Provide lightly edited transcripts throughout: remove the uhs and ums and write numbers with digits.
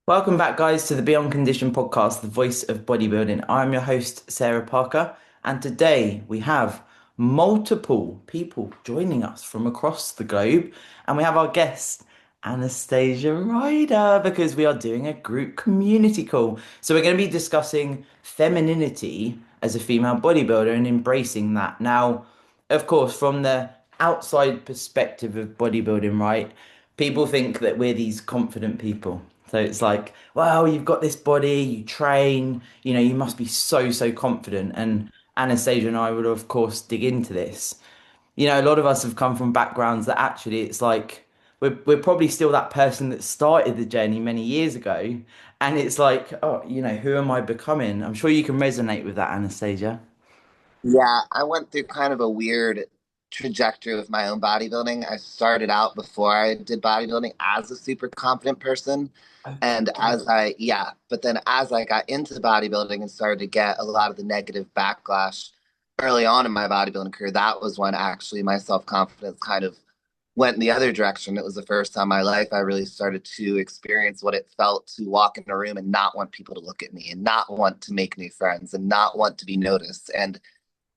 Welcome back, guys, to the Beyond Condition podcast, the voice of bodybuilding. I'm your host, Sarah Parker, and today we have multiple people joining us from across the globe, and we have our guest, Anastasia Rider, because we are doing a group community call. So we're going to be discussing femininity as a female bodybuilder and embracing that. Now, of course, from the outside perspective of bodybuilding, right? People think that we're these confident people. So it's like, well, you've got this body, you train, you must be so confident. And Anastasia and I would, of course, dig into this. A lot of us have come from backgrounds that actually it's like we're probably still that person that started the journey many years ago. And it's like, oh, who am I becoming? I'm sure you can resonate with that, Anastasia. Yeah, I went through kind of a weird trajectory with my own bodybuilding. I started out before I did bodybuilding as a super confident person. Okay. And but then as I got into bodybuilding and started to get a lot of the negative backlash early on in my bodybuilding career, that was when actually my self-confidence kind of went in the other direction. It was the first time in my life I really started to experience what it felt to walk in a room and not want people to look at me and not want to make new friends and not want to be noticed. And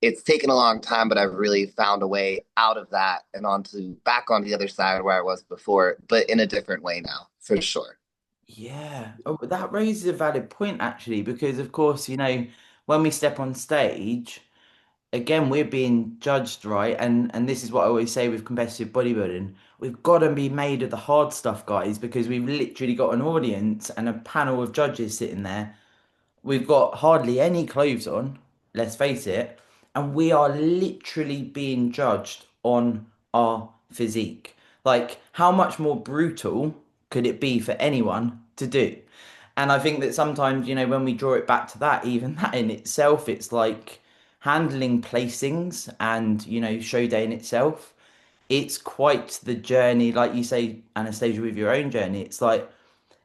it's taken a long time, but I've really found a way out of that and onto back on the other side where I was before, but in a different way now, for sure. Yeah. Oh, that raises a valid point actually, because of course, when we step on stage, again, we're being judged, right? And this is what I always say with competitive bodybuilding. We've got to be made of the hard stuff, guys, because we've literally got an audience and a panel of judges sitting there. We've got hardly any clothes on, let's face it, and we are literally being judged on our physique. Like, how much more brutal could it be for anyone to do? And I think that sometimes, when we draw it back to that, even that in itself, it's like handling placings and, show day in itself. It's quite the journey, like you say, Anastasia, with your own journey. It's like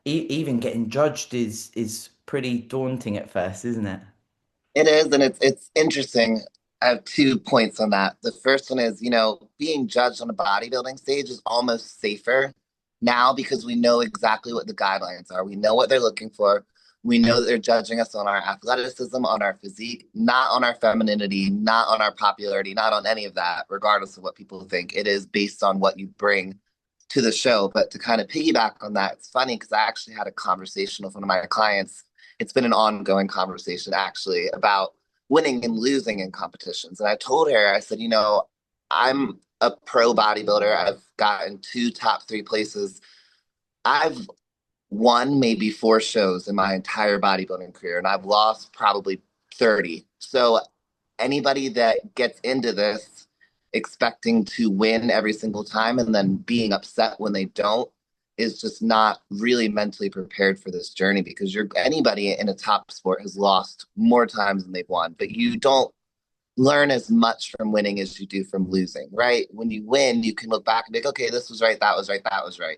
even getting judged is pretty daunting at first, isn't it? It is, and it's interesting. I have 2 points on that. The first one is, being judged on a bodybuilding stage is almost safer now because we know exactly what the guidelines are. We know what they're looking for. We know that they're judging us on our athleticism, on our physique, not on our femininity, not on our popularity, not on any of that, regardless of what people think. It is based on what you bring to the show. But to kind of piggyback on that, it's funny because I actually had a conversation with one of my clients. It's been an ongoing conversation actually about winning and losing in competitions. And I told her, I said, I'm a pro bodybuilder. I've gotten two top three places. I've won maybe four shows in my entire bodybuilding career, and I've lost probably 30. So anybody that gets into this expecting to win every single time and then being upset when they don't is just not really mentally prepared for this journey because anybody in a top sport has lost more times than they've won, but you don't learn as much from winning as you do from losing, right? When you win, you can look back and be like, okay, this was right, that was right, that was right.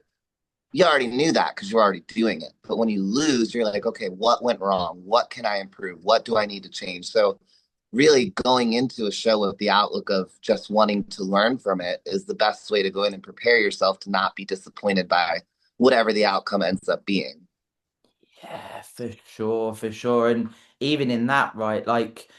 You already knew that because you're already doing it. But when you lose, you're like, okay, what went wrong? What can I improve? What do I need to change? So really going into a show with the outlook of just wanting to learn from it is the best way to go in and prepare yourself to not be disappointed by whatever the outcome ends up being. Yeah, for sure, for sure. And even in that, right, like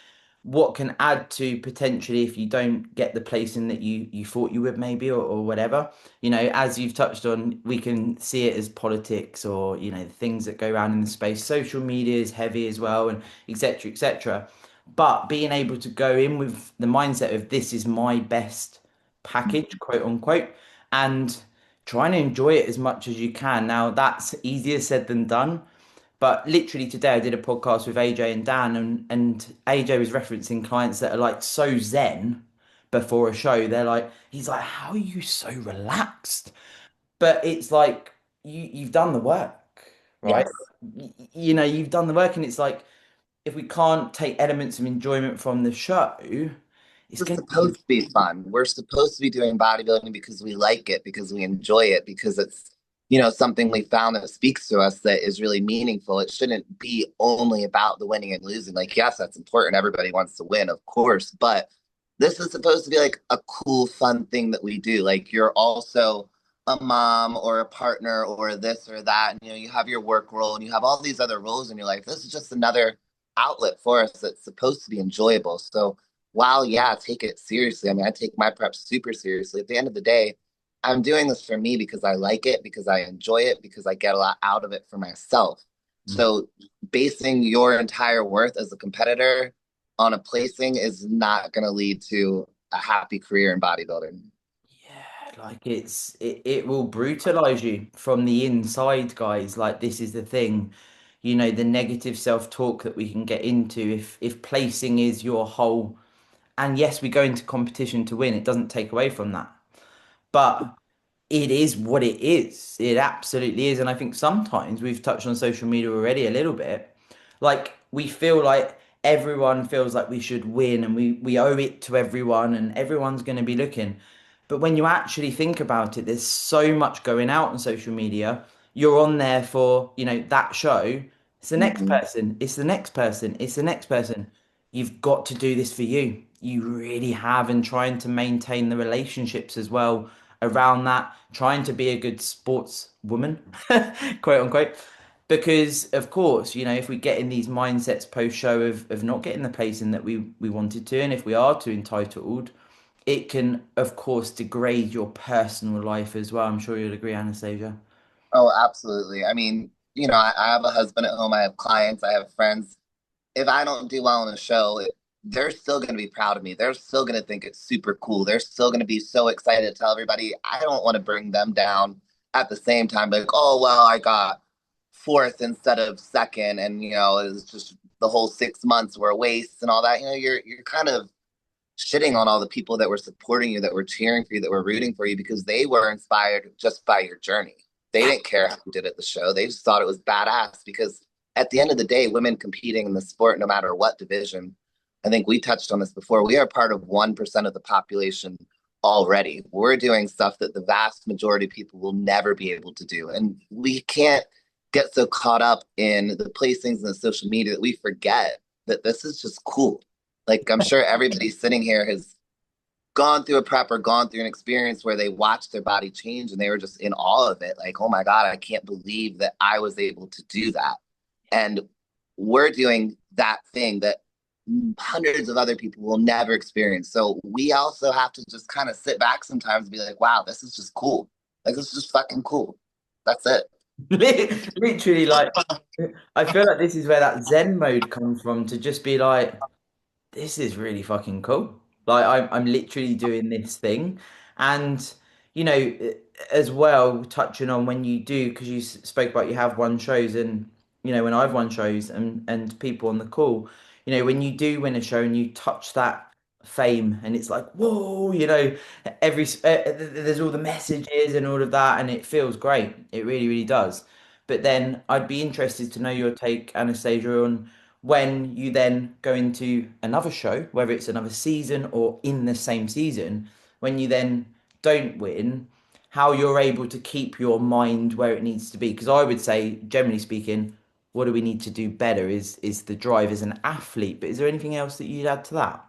what can add to potentially if you don't get the placing that you thought you would maybe or whatever, as you've touched on, we can see it as politics or, the things that go around in the space. Social media is heavy as well and etc. etc. But being able to go in with the mindset of this is my best package, quote unquote, and trying to enjoy it as much as you can. Now that's easier said than done. But literally today, I did a podcast with AJ and Dan, and AJ was referencing clients that are like so zen before a show. He's like, how are you so relaxed? But it's like you've done the work, right? Yes. You've done the work, and it's like if we can't take elements of enjoyment from the show, it's It's going to be supposed to be fun. We're supposed to be doing bodybuilding because we like it, because we enjoy it, because it's, something we found that speaks to us that is really meaningful. It shouldn't be only about the winning and losing. Like, yes, that's important. Everybody wants to win, of course, but this is supposed to be like a cool, fun thing that we do. Like, you're also a mom or a partner or this or that. And, you have your work role and you have all these other roles in your life. This is just another outlet for us that's supposed to be enjoyable. So while, yeah, take it seriously. I mean, I take my prep super seriously. At the end of the day, I'm doing this for me because I like it, because I enjoy it, because I get a lot out of it for myself. So basing your entire worth as a competitor on a placing is not going to lead to a happy career in bodybuilding. Yeah, like it will brutalize you from the inside, guys. Like this is the thing, the negative self-talk that we can get into if placing is your whole, and yes, we go into competition to win, it doesn't take away from that. But it is what it is. It absolutely is. And I think sometimes we've touched on social media already a little bit. Like we feel like everyone feels like we should win and we owe it to everyone and everyone's going to be looking. But when you actually think about it, there's so much going out on social media. You're on there for, that show. It's the next Mhm. person. It's the next person. It's the next person. You've got to do this for you. You really have. And trying to maintain the relationships as well around that, trying to be a good sportswoman, quote unquote. Because of course, if we get in these mindsets post show of not getting the placing that we wanted to, and if we are too entitled, it can of course degrade your personal life as well. I'm sure you'll agree, Anastasia. Oh, absolutely. I mean, I have a husband at home, I have clients, I have friends. If I don't do well in a show, they're still going to be proud of me. They're still going to think it's super cool. They're still going to be so excited to tell everybody. I don't want to bring them down at the same time, like, oh, well, I got fourth instead of second. And, it's just the whole 6 months were a waste and all that. You're kind of shitting on all the people that were supporting you, that were cheering for you, that were rooting for you because they were inspired just by your journey. They didn't care how you did at the show. They just thought it was badass because at the end of the day, women competing in the sport, no matter what division, I think we touched on this before, we are part of 1% of the population already. We're doing stuff that the vast majority of people will never be able to do. And we can't get so caught up in the placings and the social media that we forget that this is just cool. Like I'm sure everybody sitting here has gone through a prep or gone through an experience where they watched their body change and they were just in awe of it. Like, oh my God, I can't believe that I was able to do that. And we're doing that thing that hundreds of other people will never experience. So we also have to just kind of sit back sometimes and be like, wow, this is just cool. Like, this is just fucking cool. That's it. Literally, like, I feel like this is where that Zen mode comes from to just be like, this is really fucking cool. Like I'm literally doing this thing, and as well touching on when you do because you spoke about you have won shows, and when I've won shows and people on the call, when you do win a show and you touch that fame and it's like whoa, there's all the messages and all of that, and it feels great. It really really does. But then I'd be interested to know your take, Anastasia, on when you then go into another show, whether it's another season or in the same season, when you then don't win, how you're able to keep your mind where it needs to be. Because I would say, generally speaking, what do we need to do better is the drive as an athlete. But is there anything else that you'd add to that?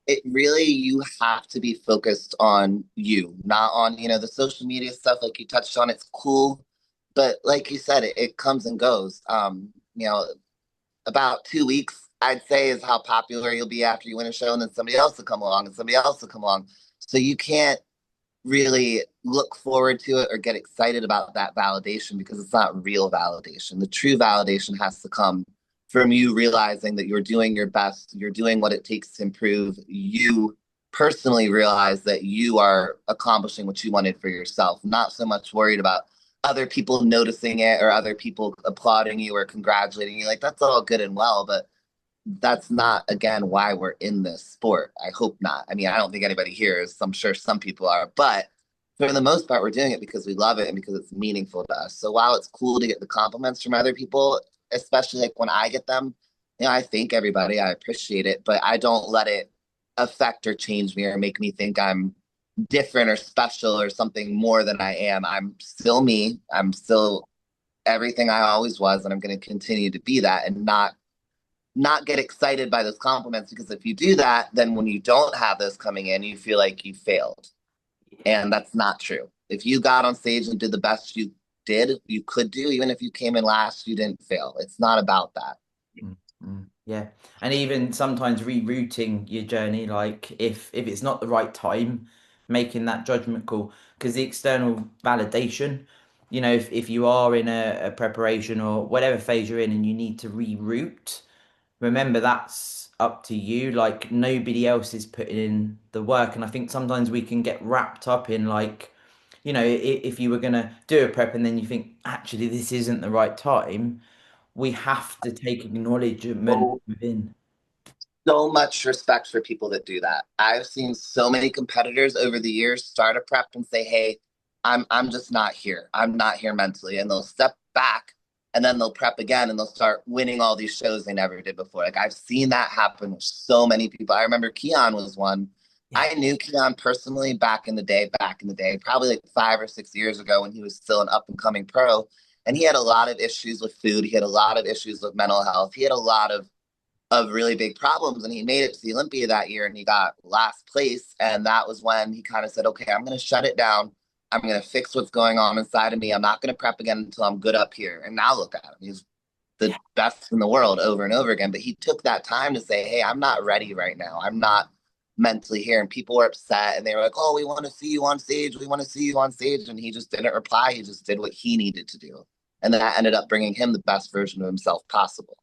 It really, you have to be focused on you, not on, the social media stuff like you touched on. It's cool. But like you said, it comes and goes. About 2 weeks, I'd say, is how popular you'll be after you win a show, and then somebody else will come along and somebody else will come along. So you can't really look forward to it or get excited about that validation because it's not real validation. The true validation has to come from you realizing that you're doing your best, you're doing what it takes to improve. You personally realize that you are accomplishing what you wanted for yourself, not so much worried about other people noticing it or other people applauding you or congratulating you. Like that's all good and well, but that's not again why we're in this sport. I hope not. I mean, I don't think anybody here is. I'm sure some people are, but for the most part, we're doing it because we love it and because it's meaningful to us. So while it's cool to get the compliments from other people, especially like when I get them, I thank everybody. I appreciate it, but I don't let it affect or change me or make me think I'm different or special or something more than I am. I'm still me. I'm still everything I always was, and I'm going to continue to be that and not get excited by those compliments because if you do that, then when you don't have those coming in, you feel like you failed. And that's not true. If you got on stage and did the best you could do, even if you came in last, you didn't fail. It's not about that. Mm, yeah. And even sometimes rerouting your journey, like if it's not the right time, making that judgment call, because the external validation, if you are in a preparation or whatever phase you're in and you need to reroute, remember that's up to you. Like nobody else is putting in the work. And I think sometimes we can get wrapped up in like, if you were gonna do a prep and then you think, actually, this isn't the right time, we have to take acknowledgement So within. so much respect for people that do that. I've seen so many competitors over the years start a prep and say, "Hey, I'm just not here. I'm not here mentally," and they'll step back and then they'll prep again and they'll start winning all these shows they never did before. Like I've seen that happen with so many people. I remember Keon was one. Yeah. I knew Keon personally back in the day, probably like 5 or 6 years ago when he was still an up and coming pro. And he had a lot of issues with food. He had a lot of issues with mental health. He had a lot of really big problems. And he made it to the Olympia that year and he got last place. And that was when he kind of said, okay, I'm going to shut it down. I'm going to fix what's going on inside of me. I'm not going to prep again until I'm good up here. And now look at him. He's the Yeah. best in the world over and over again. But he took that time to say, hey, I'm not ready right now. I'm not mentally here. And people were upset and they were like, oh, we want to see you on stage. We want to see you on stage. And he just didn't reply. He just did what he needed to do. And that ended up bringing him the best version of himself possible.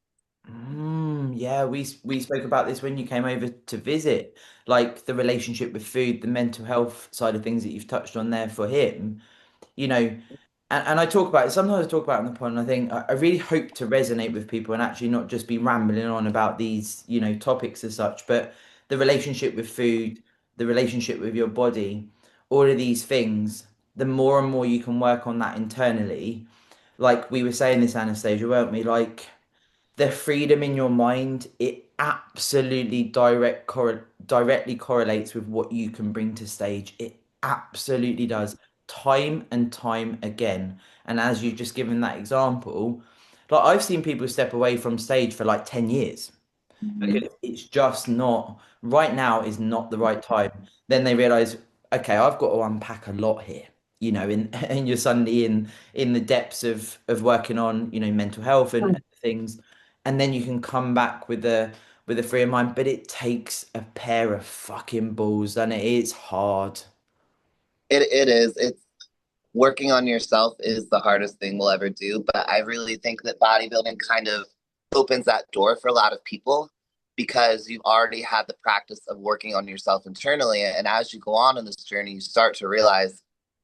Yeah, we spoke about this when you came over to visit, like the relationship with food, the mental health side of things that you've touched on there for him. And I talk about it, sometimes I talk about it on the pod, and I think I really hope to resonate with people and actually not just be rambling on about these, topics as such, but the relationship with food, the relationship with your body, all of these things, the more and more you can work on that internally, like we were saying this, Anastasia, weren't we? Like the freedom in your mind, it absolutely directly correlates with what you can bring to stage. It absolutely does, time and time again. And as you've just given that example, like I've seen people step away from stage for like 10 years Mhm. because it's just not right now is not the right time. Then they realize, okay, I've got to unpack a lot here. In and you're suddenly in the depths of working on, mental health and things, and then you can come back with a free of mind. But it takes a pair of fucking balls, and it is hard. It is. It's working on yourself is the hardest thing we'll ever do. But I really think that bodybuilding kind of opens that door for a lot of people because you've already had the practice of working on yourself internally. And as you go on in this journey, you start to realize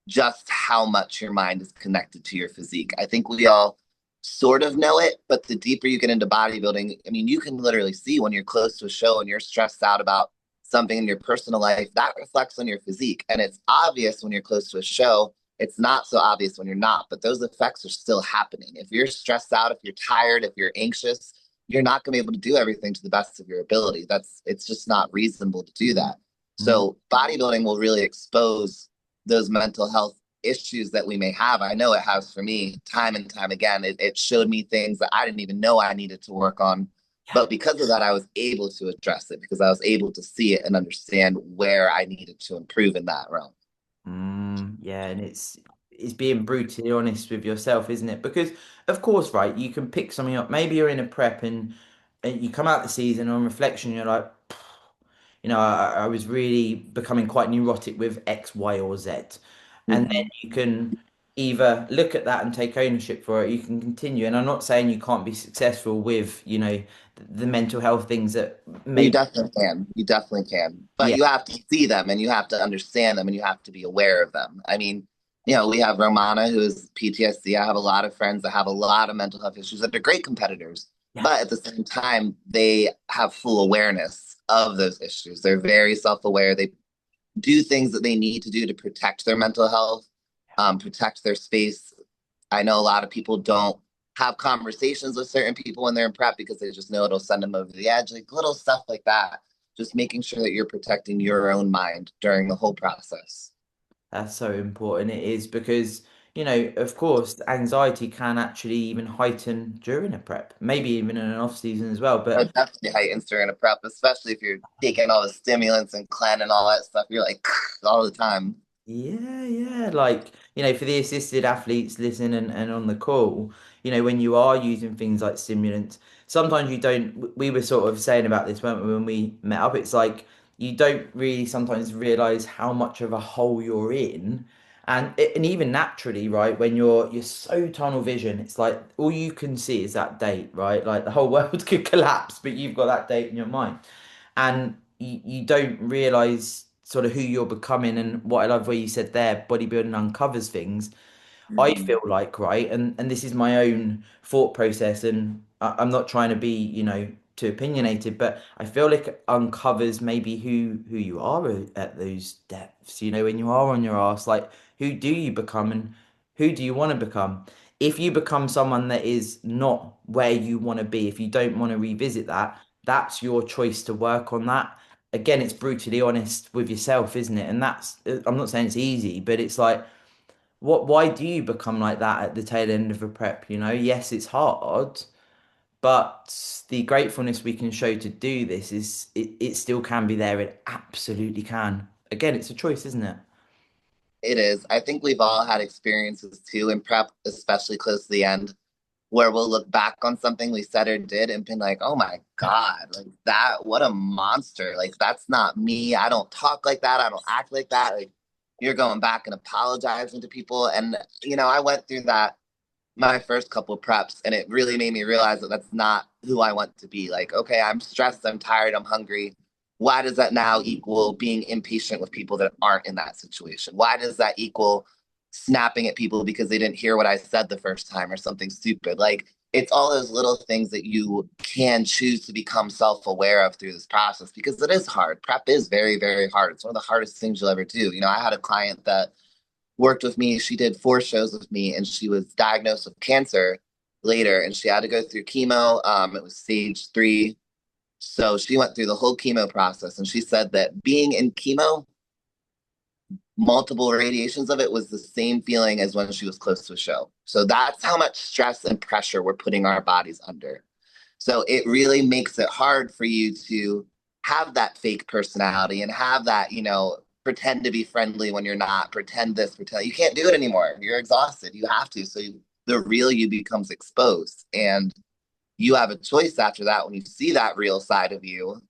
just how much your mind is connected to your physique. I think we all sort of know it, but the deeper you get into bodybuilding, I mean, you can literally see when you're close to a show and you're stressed out about something in your personal life, that reflects on your physique. And it's obvious when you're close to a show, it's not so obvious when you're not, but those effects are still happening. If you're stressed out, if you're tired, if you're anxious, you're not going to be able to do everything to the best of your ability. It's just not reasonable to do that. Mm. So bodybuilding will really expose those mental health issues that we may have. I know it has for me time and time again. It showed me things that I didn't even know I needed to work on. But because of that, I was able to address it because I was able to see it and understand where I needed to improve in that realm. Yeah, and it's being brutally honest with yourself, isn't it? Because of course, right, you can pick something up. Maybe you're in a prep and you come out the season on reflection, you're like, I was really becoming quite neurotic with X, Y, or Z. And then Mhm. you can either look at that and take ownership for it, you can continue. And I'm not saying you can't be successful with, the mental health things that You maybe, definitely can. You definitely can. But yeah, you have to see them and you have to understand them and you have to be aware of them. I mean, we have Romana who is PTSD. I have a lot of friends that have a lot of mental health issues that are great competitors. yeah, But at the same time, they have full awareness of those issues. They're very self aware. They do things that they need to do to protect their mental health, protect their space. I know a lot of people don't have conversations with certain people when they're in prep because they just know it'll send them over the edge, like little stuff like that. Just making sure that you're protecting your own mind during the whole process. that's so important. It is because, of course, anxiety can actually even heighten during a prep, maybe even in an off season as well. But It definitely heightens during a prep, especially if you're taking all the stimulants and clean and all that stuff. You're like all the time. Yeah, yeah. Like, for the assisted athletes listening and on the call, when you are using things like stimulants, sometimes you don't, we were sort of saying about this, weren't we, when we met up? It's like you don't really sometimes realize how much of a hole you're in. And even naturally, right, when you're so tunnel vision, it's like all you can see is that date, right? Like the whole world could collapse, but you've got that date in your mind and you don't realize sort of who you're becoming. And what I love where you said there, bodybuilding uncovers things. I Mhm. feel like, right, and this is my own thought process, and I'm not trying to be, too opinionated, but I feel like it uncovers maybe who you are at those depths. When you are on your ass, like who do you become and who do you want to become? If you become someone that is not where you want to be, if you don't want to revisit that, that's your choice to work on that. Again, it's brutally honest with yourself, isn't it? And that's, I'm not saying it's easy, but it's like why do you become like that at the tail end of a prep? Yes, it's hard, but the gratefulness we can show to do this is it still can be there. It absolutely can. Again, it's a choice, isn't it? It is. I think we've all had experiences too in prep, especially close to the end, where we'll look back on something we said or did and been like, oh my God, like that, what a monster. Like, that's not me. I don't talk like that. I don't act like that. Like, you're going back and apologizing to people. And, I went through that my first couple preps, and it really made me realize that that's not who I want to be. Like, okay, I'm stressed, I'm tired, I'm hungry. Why does that now equal being impatient with people that aren't in that situation? Why does that equal snapping at people because they didn't hear what I said the first time or something stupid? Like, it's all those little things that you can choose to become self-aware of through this process, because it is hard. Prep is very, very hard. It's one of the hardest things you'll ever do. I had a client that worked with me. She did 4 shows with me, and she was diagnosed with cancer later, and she had to go through chemo. It was stage 3. So she went through the whole chemo process, and she said that being in chemo, multiple radiations of it, was the same feeling as when she was close to a show. So that's how much stress and pressure we're putting our bodies under. So it really makes it hard for you to have that fake personality and have that, pretend to be friendly when you're not, pretend this, pretend. You can't do it anymore. You're exhausted. You have to. So the real you becomes exposed. And you have a choice after that when you see that real side of you.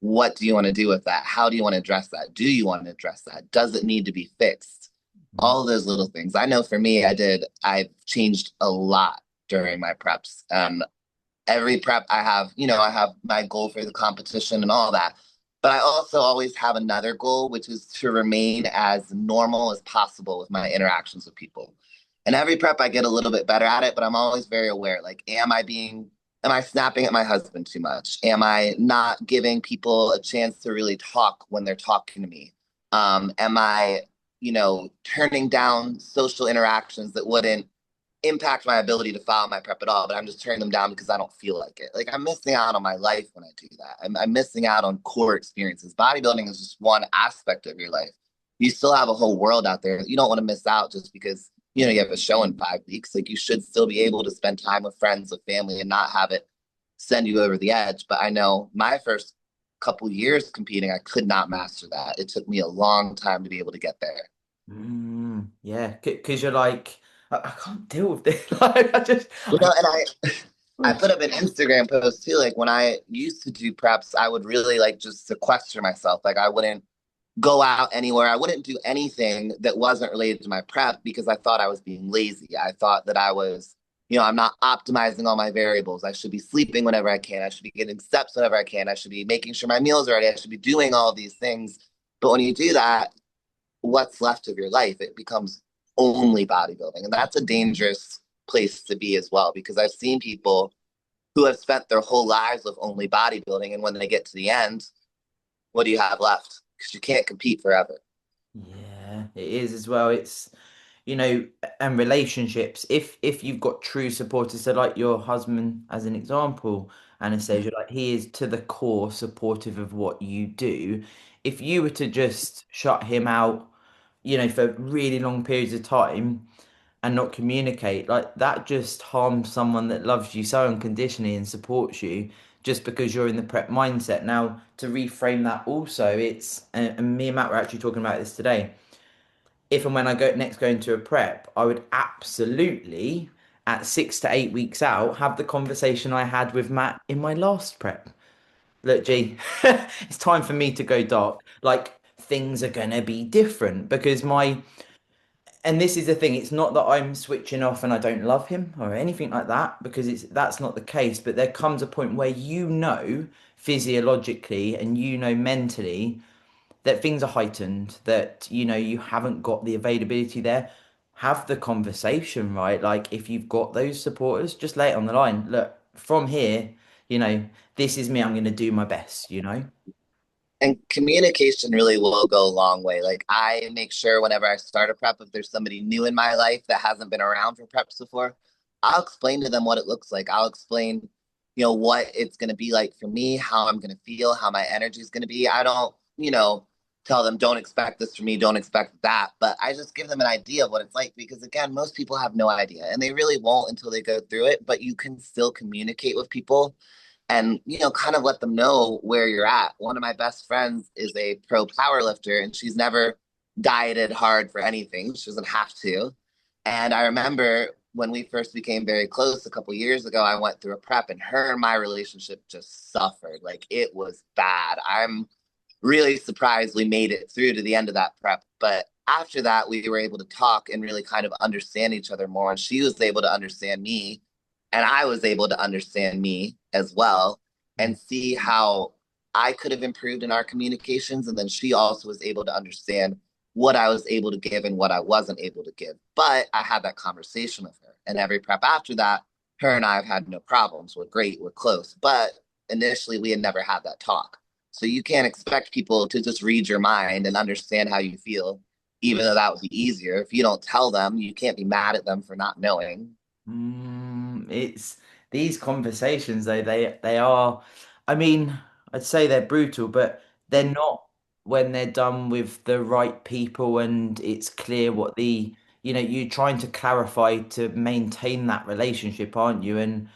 What do you want to do with that? How do you want to address that? Do you want to address that? Does it need to be fixed? All of those little things. I know for me, I've changed a lot during my preps. Every prep I have my goal for the competition and all that. But I also always have another goal, which is to remain as normal as possible with my interactions with people. And every prep I get a little bit better at it, but I'm always very aware. Like, am I snapping at my husband too much? Am I not giving people a chance to really talk when they're talking to me? Am I, turning down social interactions that wouldn't impact my ability to follow my prep at all, but I'm just turning them down because I don't feel like it. Like, I'm missing out on my life when I do that. I'm missing out on core experiences. Bodybuilding is just one aspect of your life. You still have a whole world out there. You don't want to miss out just because, you have a show in 5 weeks. Like, you should still be able to spend time with friends, with family, and not have it send you over the edge. But I know my first couple years competing, I could not master that. It took me a long time to be able to get there. Yeah, because you're like, I can't deal with this. Like, And I put up an Instagram post too. Like, when I used to do preps, I would really like just sequester myself. Like, I wouldn't go out anywhere. I wouldn't do anything that wasn't related to my prep because I thought I was being lazy. I thought that I was, I'm not optimizing all my variables. I should be sleeping whenever I can. I should be getting steps whenever I can. I should be making sure my meals are ready. I should be doing all these things. But when you do that, what's left of your life? It becomes only bodybuilding. And that's a dangerous place to be as well, because I've seen people who have spent their whole lives with only bodybuilding. And when they get to the end, what do you have left? Because you can't compete forever. Yeah, it is as well. It's, and relationships. If you've got true supporters, so like your husband as an example, Anastasia, like he is to the core supportive of what you do. If you were to just shut him out, for really long periods of time and not communicate, like that just harms someone that loves you so unconditionally and supports you just because you're in the prep mindset. Now, to reframe that also, it's, and me and Matt were actually talking about this today. if and when I go into a prep, I would absolutely at 6 to 8 weeks out have the conversation I had with Matt in my last prep. Look, G, it's time for me to go dark. Like things are gonna be different because and this is the thing, it's not that I'm switching off and I don't love him or anything like that, because that's not the case. But there comes a point where physiologically and mentally that things are heightened, that you haven't got the availability there. Have the conversation, right? Like if you've got those supporters, just lay it on the line. Look, from here, you know, this is me, I'm gonna do my best. And communication really will go a long way. Like I make sure whenever I start a prep, if there's somebody new in my life that hasn't been around for preps before, I'll explain to them what it looks like. I'll explain, what it's going to be like for me, how I'm going to feel, how my energy is going to be. I don't, tell them don't expect this from me, don't expect that, but I just give them an idea of what it's like because again, most people have no idea and they really won't until they go through it, but you can still communicate with people and kind of let them know where you're at. One of my best friends is a pro power lifter and she's never dieted hard for anything. She doesn't have to. And I remember when we first became very close a couple years ago, I went through a prep and her and my relationship just suffered. Like it was bad. I'm really surprised we made it through to the end of that prep. But after that, we were able to talk and really kind of understand each other more. And she was able to understand me and I was able to understand me as well and see how I could have improved in our communications. And then she also was able to understand what I was able to give and what I wasn't able to give. But I had that conversation with her. And every prep after that, her and I have had no problems. We're great, we're close. But initially, we had never had that talk. So you can't expect people to just read your mind and understand how you feel, even though that would be easier. If you don't tell them, you can't be mad at them for not knowing. It's these conversations though, they are, I mean, I'd say they're brutal, but they're not when they're done with the right people and it's clear what you're trying to clarify to maintain that relationship, aren't you? And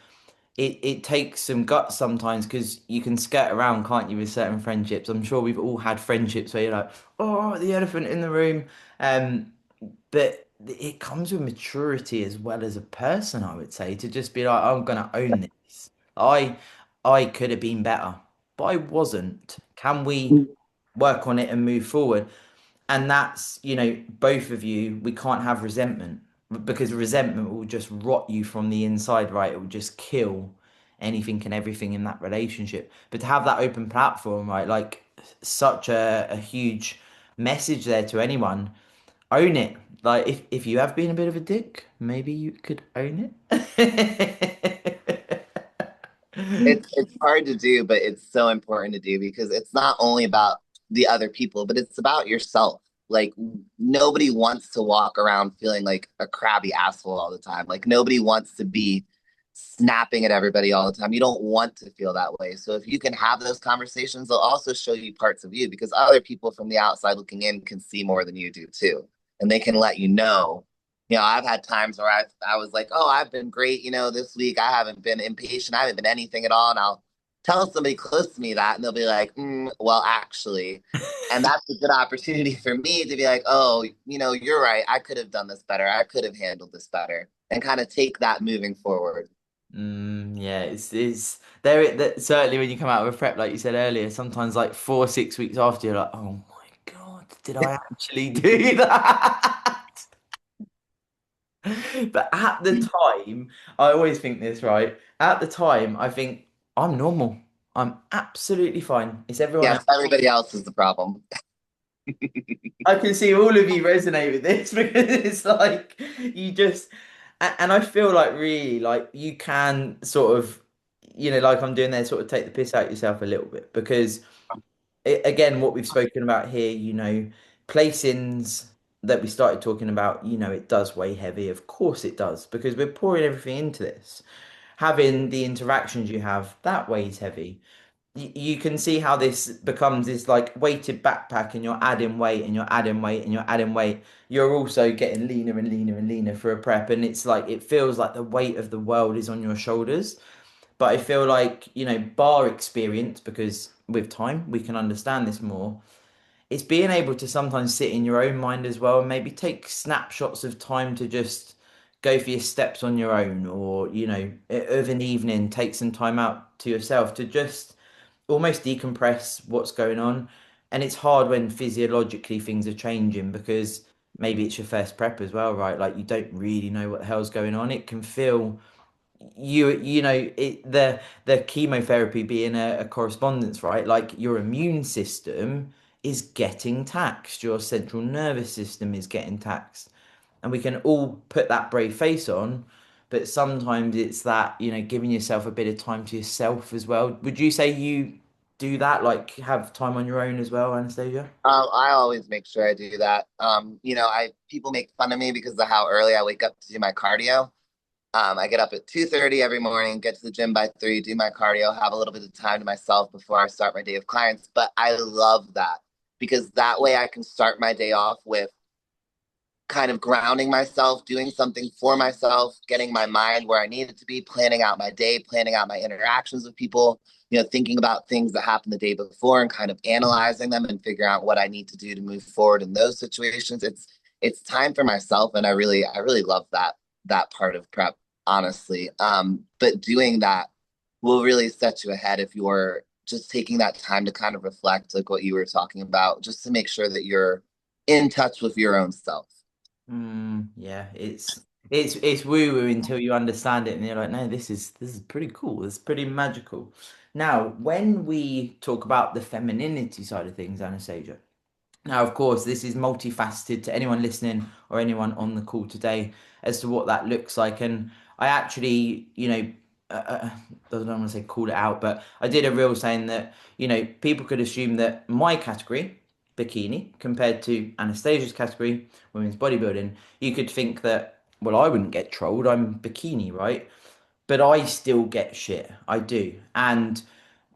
it takes some guts sometimes because you can skirt around, can't you, with certain friendships. I'm sure we've all had friendships where you're like, oh, the elephant in the room. But it comes with maturity as well as a person, I would say, to just be like, I'm gonna own this. I I could have been better, but I wasn't. Can we work on it and move forward? And that's, both of you, we can't have resentment because resentment will just rot you from the inside, right? It will just kill anything and everything in that relationship. But to have that open platform, right, like such a huge message there to anyone, own it. Like if you have been a bit of a dick, maybe you could own it. It's hard to do, but it's so important to do because it's not only about the other people, but it's about yourself. Like nobody wants to walk around feeling like a crabby asshole all the time. Like nobody wants to be snapping at everybody all the time. You don't want to feel that way. So if you can have those conversations, they'll also show you parts of you because other people from the outside looking in can see more than you do too. And they can let you know. I've had times where I was like, oh, I've been great, this week. I haven't been impatient. I haven't been anything at all. And I'll tell somebody close to me that, and they'll be like, well, actually. And that's a good opportunity for me to be like, oh, you're right. I could have done this better. I could have handled this better and kind of take that moving forward. Yeah, it's there. That certainly when you come out of a prep, like you said earlier, sometimes like 4 6 weeks after, you're like, oh my God, did I actually do that? But at the time, I always think this, right? At the time, I think I'm normal. I'm absolutely fine. It's everyone Yes, else. everybody else is the problem. I can see all of you resonate with this because it's like you just, and I feel like really like you can sort of, like I'm doing there, sort of take the piss out yourself a little bit because again, what we've spoken about here, placings that we started talking about, it does weigh heavy. Of course it does, because we're pouring everything into this. Having the interactions you have, that weighs heavy. You can see how this becomes this like weighted backpack, and you're adding weight and you're adding weight and you're adding weight. You're also getting leaner and leaner and leaner for a prep, and it's like it feels like the weight of the world is on your shoulders. But I feel like, bar experience, because with time we can understand this more. it's being able to sometimes sit in your own mind as well and maybe take snapshots of time to just go for your steps on your own, or of an evening take some time out to yourself to just almost decompress what's going on. And it's hard when physiologically things are changing because maybe it's your first prep as well, right? Like you don't really know what the hell's going on. It can feel the chemotherapy being a correspondence, right? Like your immune system is getting taxed, your central nervous system is getting taxed, and we can all put that brave face on, but sometimes it's that, giving yourself a bit of time to yourself as well. Would you say you do that, like have time on your own as well, Anastasia? I always make sure I do that. I people make fun of me because of how early I wake up to do my cardio. I get up at 2:30 every morning, get to the gym by 3, do my cardio, have a little bit of time to myself before I start my day of clients. But I love that because that way I can start my day off with kind of grounding myself, doing something for myself, getting my mind where I need it to be, planning out my day, planning out my interactions with people, thinking about things that happened the day before and kind of analyzing them and figuring out what I need to do to move forward in those situations. It's time for myself, and I really love that part of prep, honestly. But doing that will really set you ahead if you're just taking that time to kind of reflect, like what you were talking about, just to make sure that you're in touch with your own self. Yeah, it's woo woo until you understand it, and you're like, no, this is pretty cool. It's pretty magical. Now, when we talk about the femininity side of things, Anastasia. Now, of course, this is multifaceted to anyone listening or anyone on the call today as to what that looks like. And I actually, I don't want to say called it out, but I did a reel saying that, people could assume that my category, bikini, compared to Anastasia's category, women's bodybuilding, you could think that, well, I wouldn't get trolled. I'm bikini, right? But I still get shit. I do. And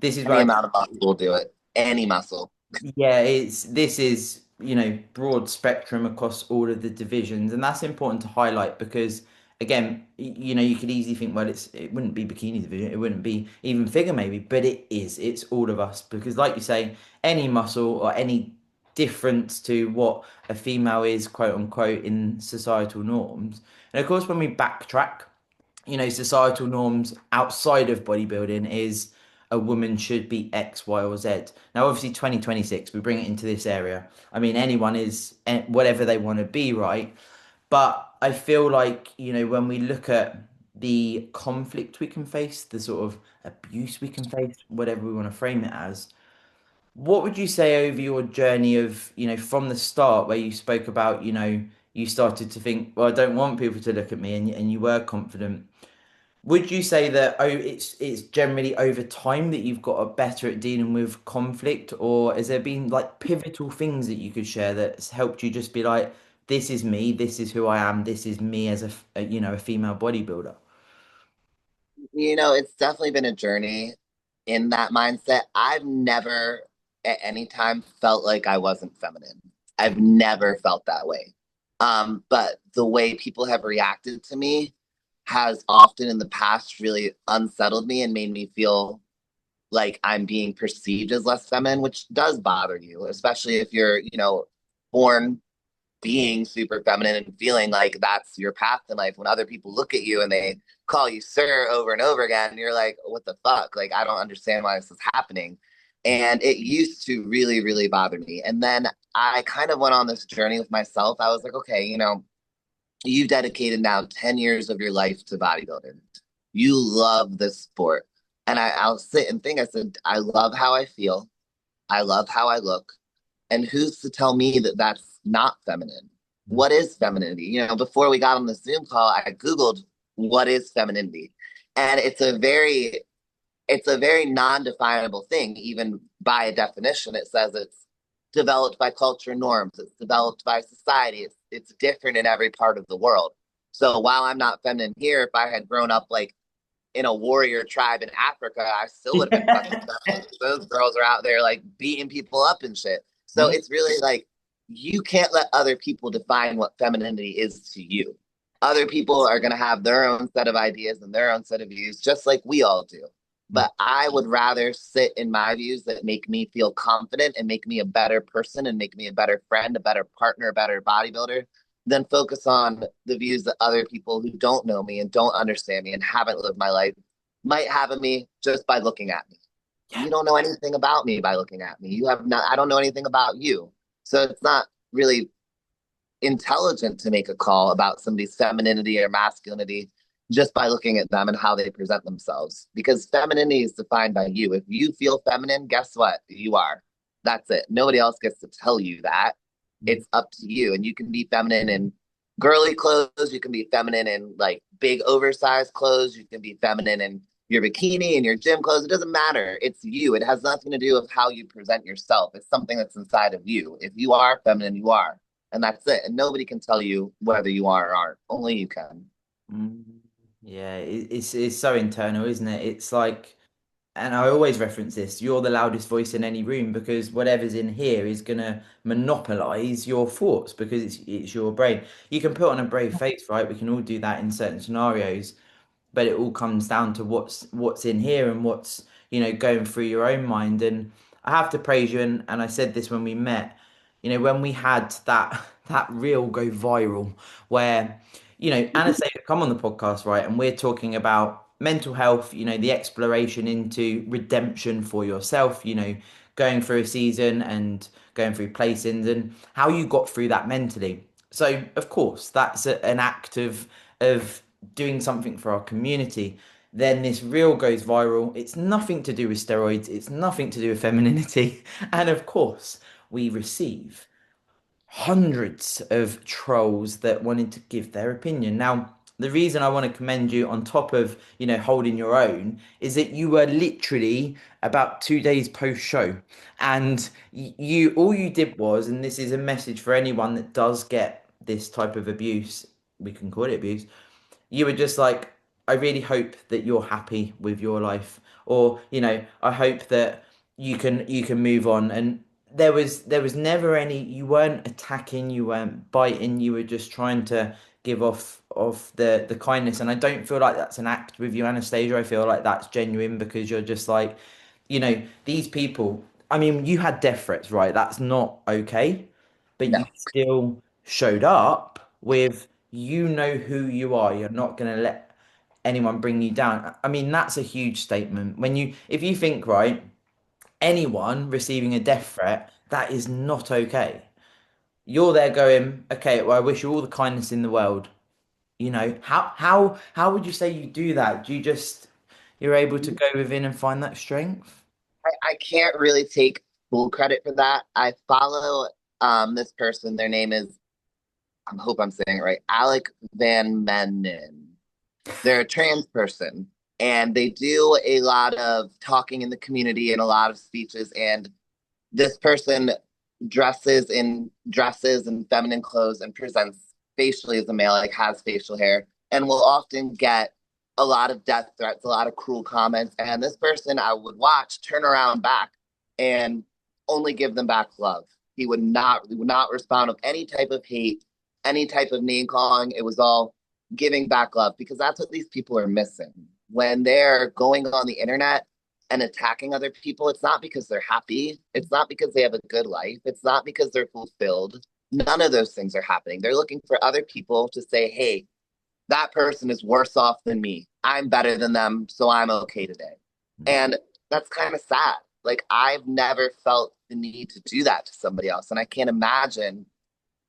this is Any where I amount of muscle will do it. Any muscle. yeah, this is, broad spectrum across all of the divisions, and that's important to highlight because again, you could easily think, well, it wouldn't be bikini division, it wouldn't be even figure maybe, but it is. It's all of us because like you say, any muscle or any difference to what a female is, quote unquote, in societal norms. And of course, when we backtrack, societal norms outside of bodybuilding is a woman should be X, Y, or Z. Now, obviously, 2026, we bring it into this area. I mean, anyone is whatever they want to be, right? But I feel like, when we look at the conflict we can face, the sort of abuse we can face, whatever we want to frame it as, what would you say over your journey of, from the start where you spoke about, you started to think, well, I don't want people to look at me, and you were confident. Would you say that it's generally over time that you've got better at dealing with conflict, or has there been like pivotal things that you could share that's helped you just be like, this is me, this is who I am, this is me as a female bodybuilder? It's definitely been a journey in that mindset. I've never at any time felt like I wasn't feminine. I've never felt that way. But the way people have reacted to me has often in the past really unsettled me and made me feel like I'm being perceived as less feminine, which does bother you, especially if you're, born being super feminine and feeling like that's your path in life. When other people look at you and they call you sir over and over again, you're like, what the fuck? Like, I don't understand why this is happening. And it used to really, really bother me. And then I kind of went on this journey with myself. I was like, okay, you've dedicated now 10 years of your life to bodybuilding. You love this sport. And I'll sit and think, I said, I love how I feel. I love how I look. And who's to tell me that that's not feminine? What is femininity? Before we got on the Zoom call, I Googled what is femininity. And it's a very non-definable thing. Even by a definition, it says it's developed by culture norms, it's developed by society, it's different in every part of the world. So while I'm not feminine here, if I had grown up like in a warrior tribe in Africa, I still would have been fucking feminine. Those girls are out there like beating people up and shit. So Yeah. it's really like you can't let other people define what femininity is to you. Other people are going to have their own set of ideas and their own set of views, just like we all do. But I would rather sit in my views that make me feel confident and make me a better person and make me a better friend, a better partner, a better bodybuilder than focus on the views that other people who don't know me and don't understand me and haven't lived my life might have of me just by looking at me. Yeah. You don't know anything about me by looking at me. You have not, I don't know anything about you. So it's not really intelligent to make a call about somebody's femininity or masculinity just by looking at them and how they present themselves. Because femininity is defined by you. If you feel feminine, guess what? You are. That's it. Nobody else gets to tell you that. Mm. It's up to you. And you can be feminine in girly clothes. You can be feminine in like big oversized clothes. You can be feminine in your bikini and your gym clothes. It doesn't matter. It's you. It has nothing to do with how you present yourself. It's something that's inside of you. If you are feminine, you are, and that's it. And nobody can tell you whether you are or aren't. Only you can. Mm. Yeah, it's so internal, isn't it? It's like, and I always reference this, you're the loudest voice in any room because whatever's in here is gonna monopolize your thoughts because it's your brain. You can put on a brave face, right? We can all do that in certain scenarios, but it all comes down to what's in here and what's going through your own mind. And I have to praise you, and I said this when we met, when we had that reel go viral where Anastasia come on the podcast, right, and we're talking about mental health, the exploration into redemption for yourself, going through a season and going through placings and how you got through that mentally. So of course that's an act of doing something for our community. Then this reel goes viral. It's nothing to do with steroids, it's nothing to do with femininity. And of course, we receive hundreds of trolls that wanted to give their opinion. Now, the reason I want to commend you on top of, holding your own is that you were literally about 2 days post show. And you all you did was, and this is a message for anyone that does get this type of abuse, we can call it abuse, you were just like, I really hope that you're happy with your life, or I hope that you can move on. And there was never any, you weren't attacking, you weren't biting, you were just trying to give off of the kindness. And I don't feel like that's an act with you, Anastasia. I feel like that's genuine because you're just like, these people. I mean, you had death threats, right? That's not okay, but No, you still showed up with, who you are. You're not going to let anyone bring you down. I mean, that's a huge statement. If you think, right, anyone receiving a death threat, that is not okay. You're there going, okay, well, I wish you all the kindness in the world. How would you say you do that? Do you just, you're able to go within and find that strength? I can't really take full credit for that. I follow this person. Their name is, I hope I'm saying it right, Alec Van Menen. They're a trans person and they do a lot of talking in the community and a lot of speeches. And this person dresses in feminine clothes and presents facially as a male, like has facial hair, and will often get a lot of death threats, a lot of cruel comments. And this person I would watch turn around back and only give them back love. He would not respond with any type of hate, any type of name calling. It was all giving back love because that's what these people are missing. When they're going on the internet and attacking other people, it's not because they're happy. It's not because they have a good life. It's not because they're fulfilled. None of those things are happening. They're looking for other people to say, hey, that person is worse off than me. I'm better than them, so I'm okay today. And that's kind of sad. Like, I've never felt the need to do that to somebody else. And I can't imagine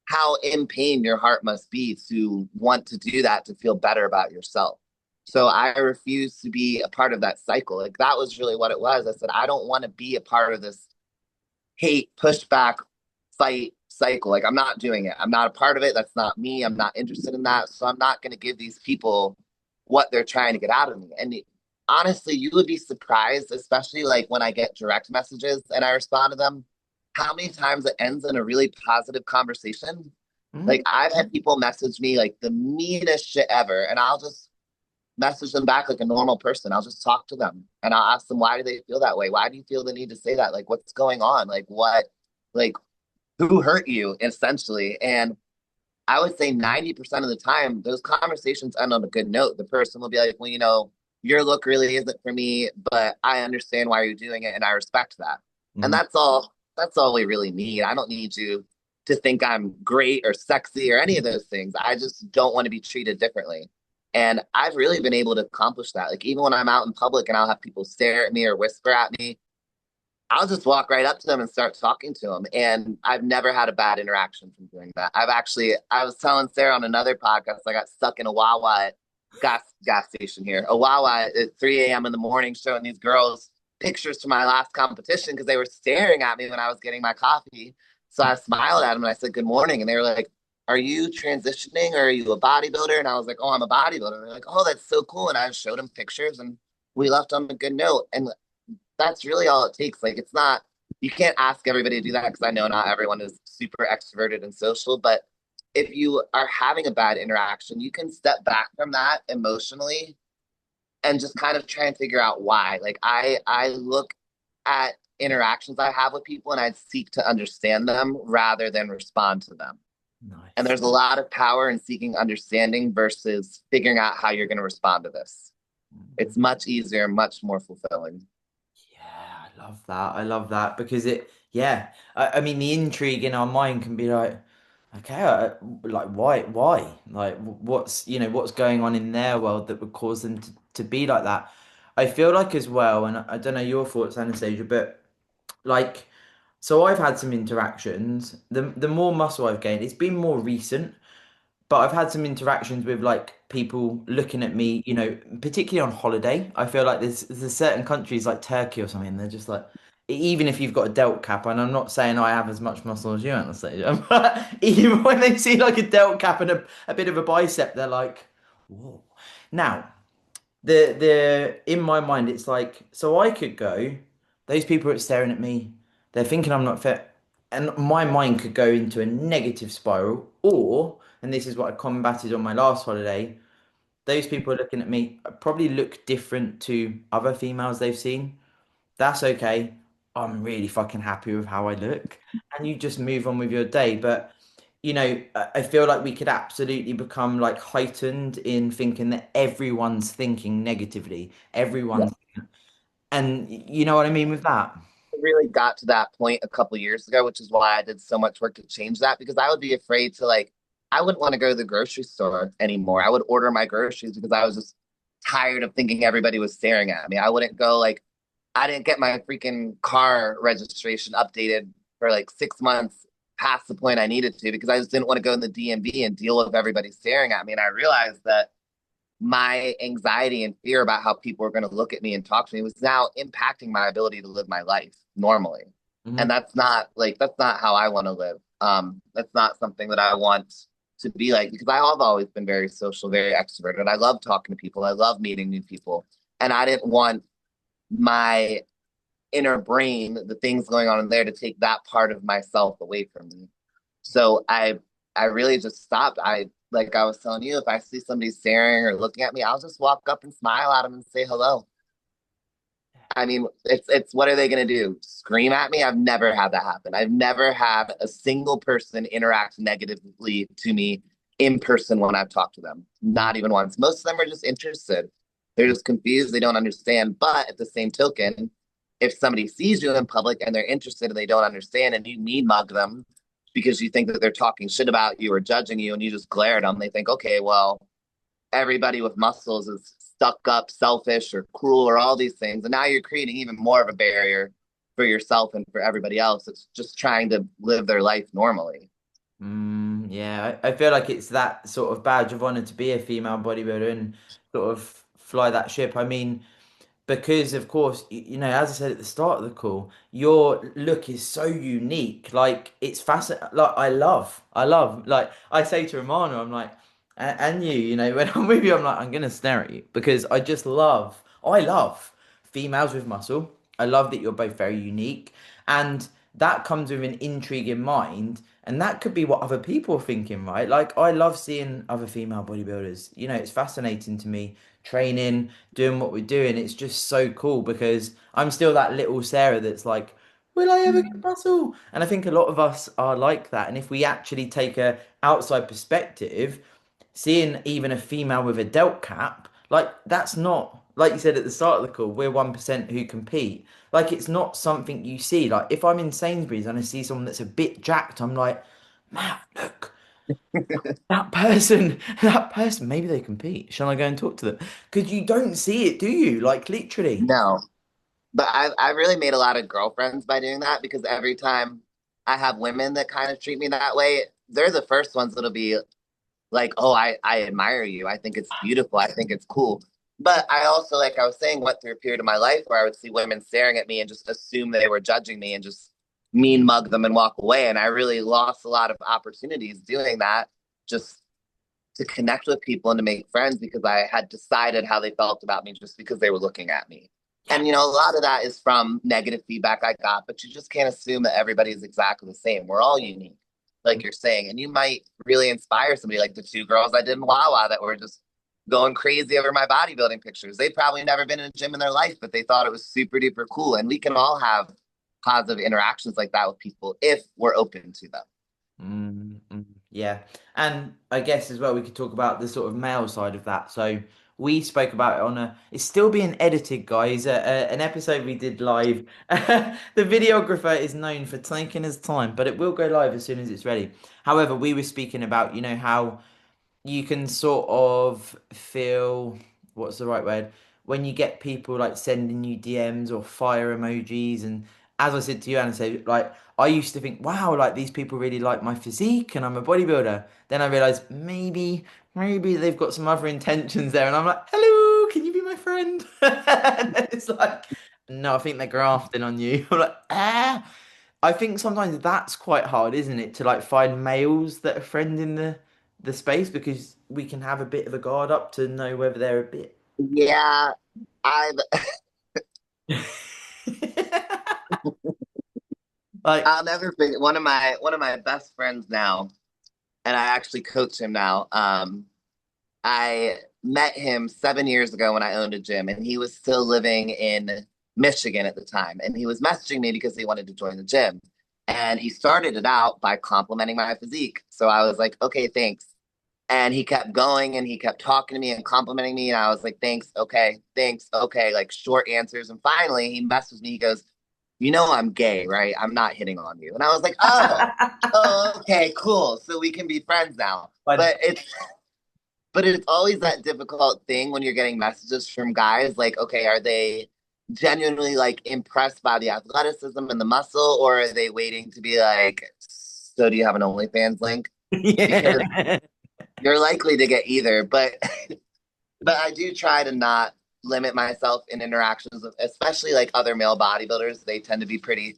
how in pain your heart must be to want to do that to feel better about yourself. So I refuse to be a part of that cycle. Like that was really what it was. I said, I don't want to be a part of this hate, pushback, fight cycle. Like I'm not doing it. I'm not a part of it. That's not me. I'm not interested in that. So I'm not going to give these people what they're trying to get out of me. And honestly, you would be surprised, especially like when I get direct messages and I respond to them, how many times it ends in a really positive conversation. Like Mm. I've had people message me like the meanest shit ever, and I'll just message them back like a normal person. I'll just talk to them and I'll ask them, why do they feel that way? Why do you feel the need to say that? Like, what's going on? Like, what, like, who hurt you essentially? And I would say 90% of the time, those conversations end on a good note. The person will be like, well, your look really isn't for me, but I understand why you're doing it and I respect that. And Mhm. that's all we really need. I don't need you to think I'm great or sexy or any of those things. I just don't want to be treated differently. And I've really been able to accomplish that. Like even when I'm out in public and I'll have people stare at me or whisper at me, I'll just walk right up to them and start talking to them. And I've never had a bad interaction from doing that. I was telling Sarah on another podcast, I got stuck in a Wawa at gas station here, a Wawa at 3 a.m. in the morning, showing these girls pictures from my last competition because they were staring at me when I was getting my coffee. So I smiled at them and I said, "Good morning." And they were like, "Are you transitioning or are you a bodybuilder?" And I was like, "Oh, I'm a bodybuilder." They're like, "Oh, that's so cool." And I showed them pictures and we left on a good note. And that's really all it takes. Like it's not you can't ask everybody to do that because I know not everyone is super extroverted and social, but if you are having a bad interaction, you can step back from that emotionally and just kind of try and figure out why. Like I look at interactions I have with people and I seek to understand them rather than respond to them. And Nice. there's a lot of power in seeking understanding versus figuring out how you're going to respond to this. It's much easier, much more fulfilling. Yeah, I love that. I love that because yeah. I mean, the intrigue in our mind can be like, okay, like why? Like, what's going on in their world that would cause them to be like that? I feel like as well, and I don't know your thoughts, Anastasia, but like, so I've had some interactions. The more muscle I've gained, it's been more recent. But I've had some interactions with like people looking at me, particularly on holiday. I feel like there's certain countries like Turkey or something, they're just like, even if you've got a delt cap, and I'm not saying I have as much muscle as you, Anastasia, but even when they see like a delt cap and a bit of a bicep, they're like, whoa. Now, the in my mind, it's like, so I could go, those people are staring at me, they're thinking I'm not fit, and my mind could go into a negative spiral, or, and this is what I combated on my last holiday, those people are looking at me, probably look different to other females they've seen. That's okay. I'm really fucking happy with how I look. And you just move on with your day. But, I feel like we could absolutely become like heightened in thinking that everyone's thinking negatively. Everyone's, and you know what I mean with that? Really got to that point a couple years ago, which is why I did so much work to change that because I would be afraid to I wouldn't want to go to the grocery store anymore. I would order my groceries because I was just tired of thinking everybody was staring at me. I wouldn't go I didn't get my freaking car registration updated for like 6 months past the point I needed to because I just didn't want to go in the DMV and deal with everybody staring at me. And I realized that my anxiety and fear about how people were going to look at me and talk to me was now impacting my ability to live my life normally. And Hmm. that's not how I want to live. That's not something that I want to be like because I have always been very social, very extroverted. I love talking to people. I love meeting new people. And I didn't want my inner brain, the things going on in there to take that part of myself away from me. So I really just stopped. I was telling you, if I see somebody staring or looking at me, I'll just walk up and smile at them and say hello. I mean, it's what are they going to do? Scream at me? I've never had that happen. I've never had a single person interact negatively to me in person when I've talked to them. Not even once. Most of them are just interested. They're just confused. They don't understand. But at the same token, if somebody sees you in public and they're interested and they don't understand and you mean mug them because you think that they're talking shit about you or judging you and you just glare at them, they think, okay, well, everybody with muscles is stuck up, selfish, or cruel, or all these things. And now you're creating even more of a barrier for yourself and for everybody else that's just trying to live their life normally. Yeah, I feel like it's that sort of badge of honor to be a female bodybuilder and sort of fly that ship. I mean, because of course, as I said at the start of the call, your look is so unique. Like it's fascinating. Like I love. Like I say to Romana, I'm like, and you, when I'm with you, I'm like, I'm gonna stare at you because I love females with muscle. I love that you're both very unique, and that comes with an intrigue in mind. And that could be what other people are thinking, right? Like, I love seeing other female bodybuilders. It's fascinating to me training, doing what we're doing. It's just so cool because I'm still that little Sarah that's like, will I ever get muscle? And I think a lot of us are like that. And if we actually take a outside perspective, seeing even a female with a delt cap, like that's not like you said at the start of the call, we're 1% who compete. Like it's not something you see. Like if I'm in Sainsbury's and I see someone that's a bit jacked, I'm like, Matt, look, that person, maybe they compete. Shall I go and talk to them? Because you don't see it, do you? Like literally. No, but I really made a lot of girlfriends by doing that because every time I have women that kind of treat me that way, they're the first ones that'll be like, oh, I admire you. I think it's beautiful. I think it's cool. But I also, like I was saying, went through a period of my life where I would see women staring at me and just assume they were judging me and just mean mug them and walk away. And I really lost a lot of opportunities doing that just to connect with people and to make friends because I had decided how they felt about me just because they were looking at me. Yeah. And a lot of that is from negative feedback I got, but you just can't assume that everybody is exactly the same. We're all unique, like you're saying. And you might really inspire somebody like the two girls I did in Wawa that were just going crazy over my bodybuilding pictures. They'd probably never been in a gym in their life, but they thought it was super duper cool. And we can all have positive interactions like that with people if we're open to them. Yeah. And I guess as well, we could talk about the sort of male side of that. So we spoke about it on it's still being edited, guys. An episode we did live. The videographer is known for taking his time, but it will go live as soon as it's ready. However, we were speaking about, how you can sort of feel what's the right word when you get people like sending you DMs or fire emojis. And as I said to you, Anastasia, like I used to think, wow, like these people really like my physique and I'm a bodybuilder. Then I realized maybe they've got some other intentions there, and I'm like, hello, can you be my friend? And then it's like, no, I think they're grafting on you. I'm like, ah. I think sometimes that's quite hard, isn't it, to like find males that are friend in the space because we can have a bit of a guard up to know whether they're a bit. Yeah, I've Like, I'll never forget one of my best friends now, and I actually coach him now. I met him 7 years ago when I owned a gym, and he was still living in Michigan at the time. And he was messaging me because he wanted to join the gym. And he started it out by complimenting my physique. So I was like, okay, thanks. And he kept going and he kept talking to me and complimenting me. And I was like, thanks, okay, like short answers. And finally, he messaged me. He goes, I'm gay, right? I'm not hitting on you. And I was like, oh, okay, cool. So we can be friends now. but But it's always that difficult thing when you're getting messages from guys like, okay, are they genuinely like impressed by the athleticism and the muscle, or are they waiting to be like, so do you have an OnlyFans link? Because yeah. you're likely to get either. But I do try to not limit myself in interactions with, especially like other male bodybuilders. They tend to be pretty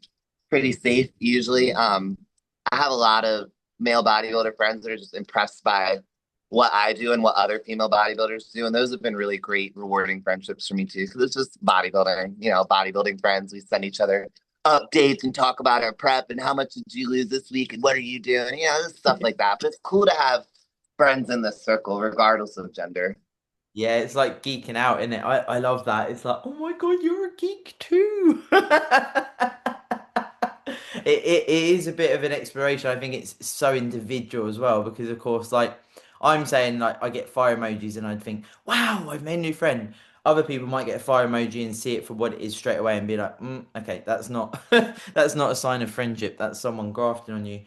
safe usually. I have a lot of male bodybuilder friends that are just impressed by what I do and what other female bodybuilders do, and those have been really great, rewarding friendships for me too. Because it's just bodybuilding, bodybuilding friends. We send each other updates and talk about our prep and how much did you lose this week and what are you doing, just stuff like that. But it's cool to have friends in this circle, regardless of gender. Yeah, it's like geeking out, isn't it? I love that. It's like, oh my God, you're a geek too. It is a bit of an exploration. I think it's so individual as well because, of course, like I'm saying, like I get fire emojis and I'd think, wow, I've made a new friend. Other people might get a fire emoji and see it for what it is straight away and be like, okay, that's not that's not a sign of friendship. That's someone grafting on you.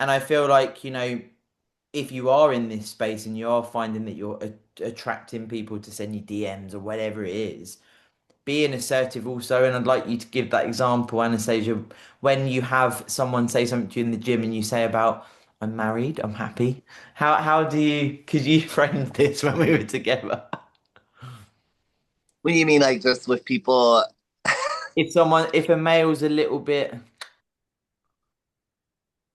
And I feel like, if you are in this space and you are finding that you're attracting people to send you DMs or whatever it is, being assertive also. And I'd like you to give that example, Anastasia, when you have someone say something to you in the gym and you say about, I'm married, I'm happy. How do you, could you frame this when we were together? What do you mean, like just with people? If a male's a little bit,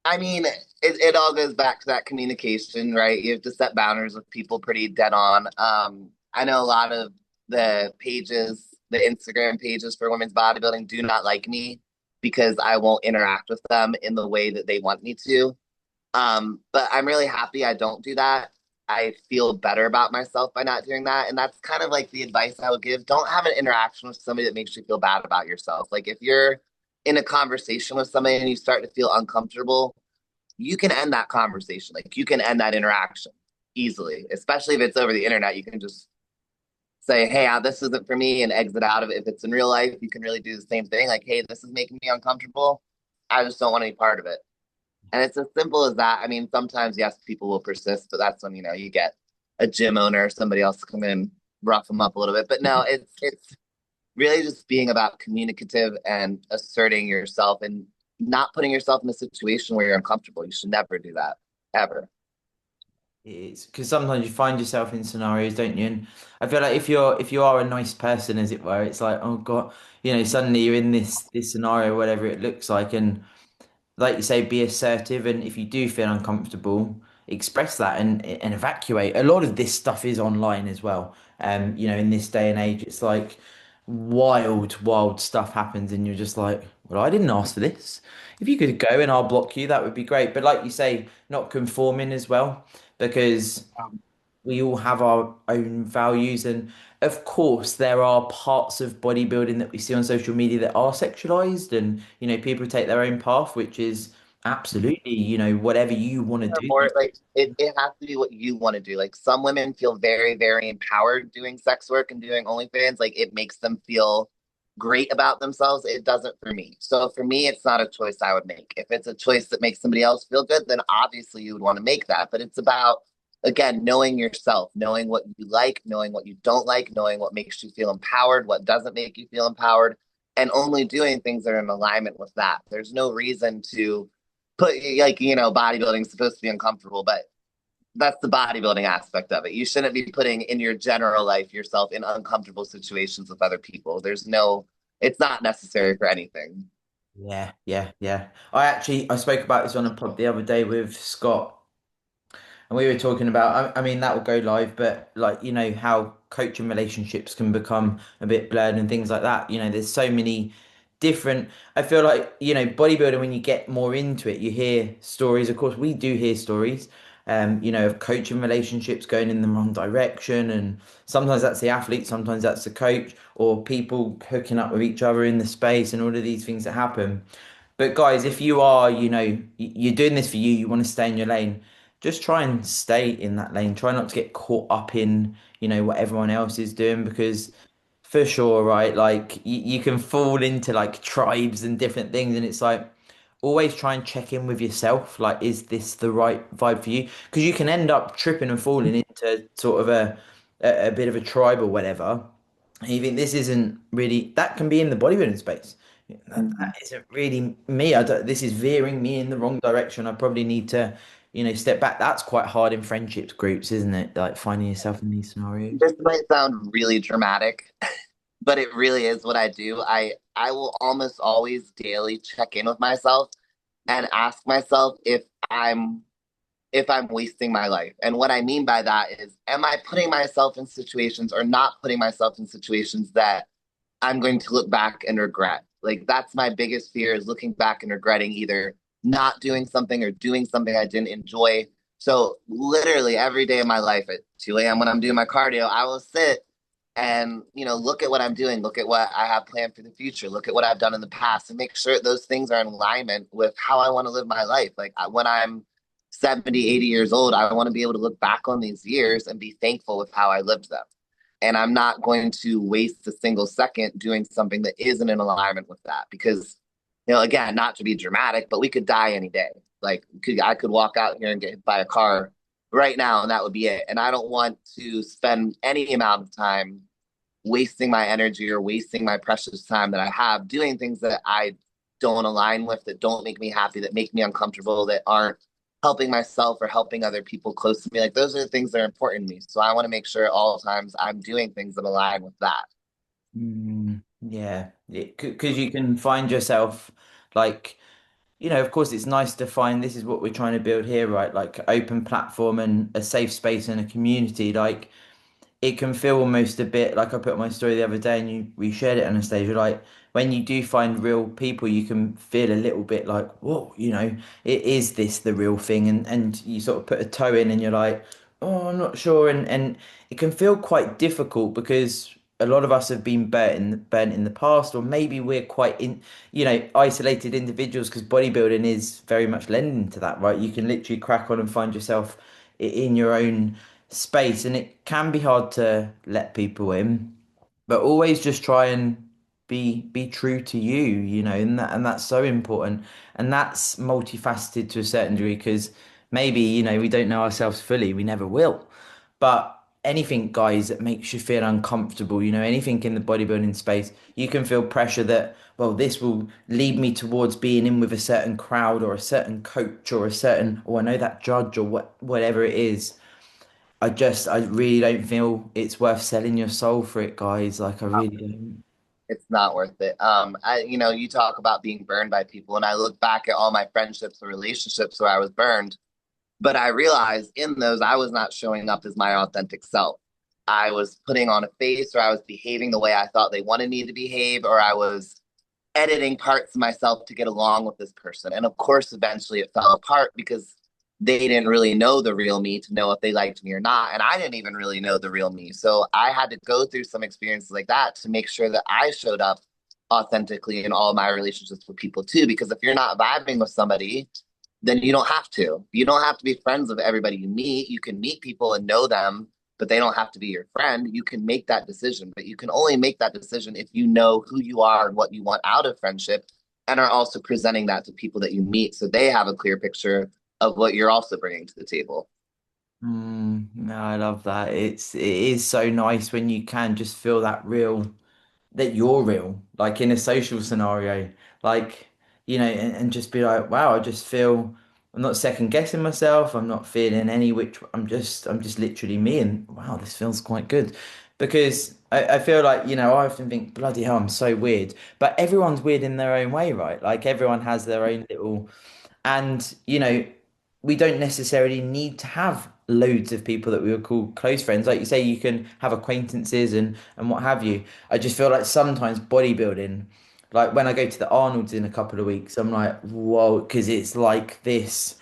I mean, it all goes back to that communication, right? You have to set boundaries with people pretty dead on. I know a lot of the Instagram pages for women's bodybuilding do not like me because I won't interact with them in the way that they want me to. But I'm really happy I don't do that. I feel better about myself by not doing that. And that's kind of like the advice I would give. Don't have an interaction with somebody that makes you feel bad about yourself. Like if you're in a conversation with somebody and you start to feel uncomfortable, you can end that conversation. Like you can end that interaction easily, especially if it's over the internet. You can just say, hey, this isn't for me and exit out of it. If it's in real life, you can really do the same thing. Like, hey, this is making me uncomfortable. I just don't want any part of it. And it's as simple as that. I mean, sometimes, yes, people will persist, but that's when, you get a gym owner or somebody else to come in and rough them up a little bit. But no, it's really just being about communicative and asserting yourself and not putting yourself in a situation where you're uncomfortable. You should never do that, ever. It's because sometimes you find yourself in scenarios, don't you? And I feel like if you are a nice person, as it were, it's like, oh God, suddenly you're in this scenario, whatever it looks like, and like you say, be assertive, and if you do feel uncomfortable, express that and evacuate. A lot of this stuff is online as well. In this day and age, it's like wild stuff happens, and you're just like, well, I didn't ask for this. If you could go and I'll block you, that would be great. But like you say, not conforming as well, because we all have our own values, and of course there are parts of bodybuilding that we see on social media that are sexualized, and people take their own path, which is absolutely, whatever you want to Or do. more like it has to be what you want to do. Like some women feel very, very empowered doing sex work and doing OnlyFans. Like it makes them feel great about themselves. It doesn't for me. So for me, it's not a choice I would make. If it's a choice that makes somebody else feel good, then obviously you would want to make that. But it's about, again, knowing yourself, knowing what you like, knowing what you don't like, knowing what makes you feel empowered, what doesn't make you feel empowered, and only doing things that are in alignment with that. There's no reason to put like bodybuilding is supposed to be uncomfortable, but that's the bodybuilding aspect of it. You shouldn't be putting in your general life yourself in uncomfortable situations with other people. It's not necessary for anything. Yeah. I spoke about this on a pod the other day with Scott. And we were talking about, I mean, that will go live, but like, how coaching relationships can become a bit blurred and things like that. There's so many different, I feel like, bodybuilding, when you get more into it, you hear stories. Of course, we do hear stories, of coaching relationships going in the wrong direction. And sometimes that's the athlete, sometimes that's the coach, or people hooking up with each other in the space and all of these things that happen. But guys, if you are, you're doing this for you, you want to stay in your lane, just try and stay in that lane. Try not to get caught up in, what everyone else is doing, because for sure, right? Like you can fall into like tribes and different things, and it's like always try and check in with yourself. Like, is this the right vibe for you? Because you can end up tripping and falling into sort of a bit of a tribe or whatever. And you think this isn't really, that can be in the bodybuilding space. That isn't really me. This is veering me in the wrong direction. I probably need to, step back. That's quite hard in friendships groups, isn't it? Like finding yourself in these scenarios. This might sound really dramatic, but it really is what I do. I will almost always daily check in with myself and ask myself if I'm wasting my life. And what I mean by that is, am I putting myself in situations or not putting myself in situations that I'm going to look back and regret? Like that's my biggest fear, is looking back and regretting either not doing something or doing something I didn't enjoy. So literally every day of my life at 2 a.m. when I'm doing my cardio, I will sit and look at what I'm doing, look at what I have planned for the future, look at what I've done in the past, and make sure those things are in alignment with how I want to live my life. Like when I'm 70, 80 years old, I want to be able to look back on these years and be thankful with how I lived them. And I'm not going to waste a single second doing something that isn't in alignment with that, because again, not to be dramatic, but we could die any day. Like I could walk out here and get hit by a car right now, and that would be it. And I don't want to spend any amount of time wasting my energy or wasting my precious time that I have doing things that I don't align with, that don't make me happy, that make me uncomfortable, that aren't helping myself or helping other people close to me. Like those are the things that are important to me. So I want to make sure at all times I'm doing things that align with that. Yeah, because you can find yourself like, of course, it's nice to find this is what we're trying to build here, right? Like open platform and a safe space and a community. Like it can feel almost a bit like I put on my story the other day and we shared it, Anastasia. Like when you do find real people, you can feel a little bit like, whoa, is this the real thing? And you sort of put a toe in and you're like, oh, I'm not sure. And it can feel quite difficult because a lot of us have been burnt in the past, or maybe we're quite isolated individuals, because bodybuilding is very much lending to that, right? You can literally crack on and find yourself in your own space, and it can be hard to let people in, but always just try and be true to you, and that's so important, and that's multifaceted to a certain degree because maybe we don't know ourselves fully, we never will, but anything, guys, that makes you feel uncomfortable, anything in the bodybuilding space, you can feel pressure that, well, this will lead me towards being in with a certain crowd or a certain coach or a certain, oh, I know that judge or whatever it is. I really don't feel it's worth selling your soul for it, guys. Like, I really don't. It's not worth it. You talk about being burned by people, and I look back at all my friendships or relationships where I was burned, but I realized in those I was not showing up as my authentic self. I was putting on a face, or I was behaving the way I thought they wanted me to behave, or I was editing parts of myself to get along with this person. And of course, eventually it fell apart because they didn't really know the real me to know if they liked me or not. And I didn't even really know the real me. So I had to go through some experiences like that to make sure that I showed up authentically in all of my relationships with people too. Because if you're not vibing with somebody, then you don't have to. You don't have to be friends with everybody you meet. You can meet people and know them, but they don't have to be your friend. You can make that decision, but you can only make that decision if you know who you are and what you want out of friendship and are also presenting that to people that you meet so they have a clear picture of what you're also bringing to the table. No, I love that. It is so nice when you can just feel that you're real, like in a social scenario, like, and just be like, wow, I just feel I'm not second guessing myself. I'm not feeling any which I'm just literally me. And wow, this feels quite good because I feel like, I often think, bloody hell, I'm so weird, but everyone's weird in their own way, right? Like everyone has their own little, and we don't necessarily need to have loads of people that we would call close friends. Like you say, you can have acquaintances and what have you. I just feel like sometimes bodybuilding, like when I go to the Arnold's in a couple of weeks, I'm like, whoa, because it's like this,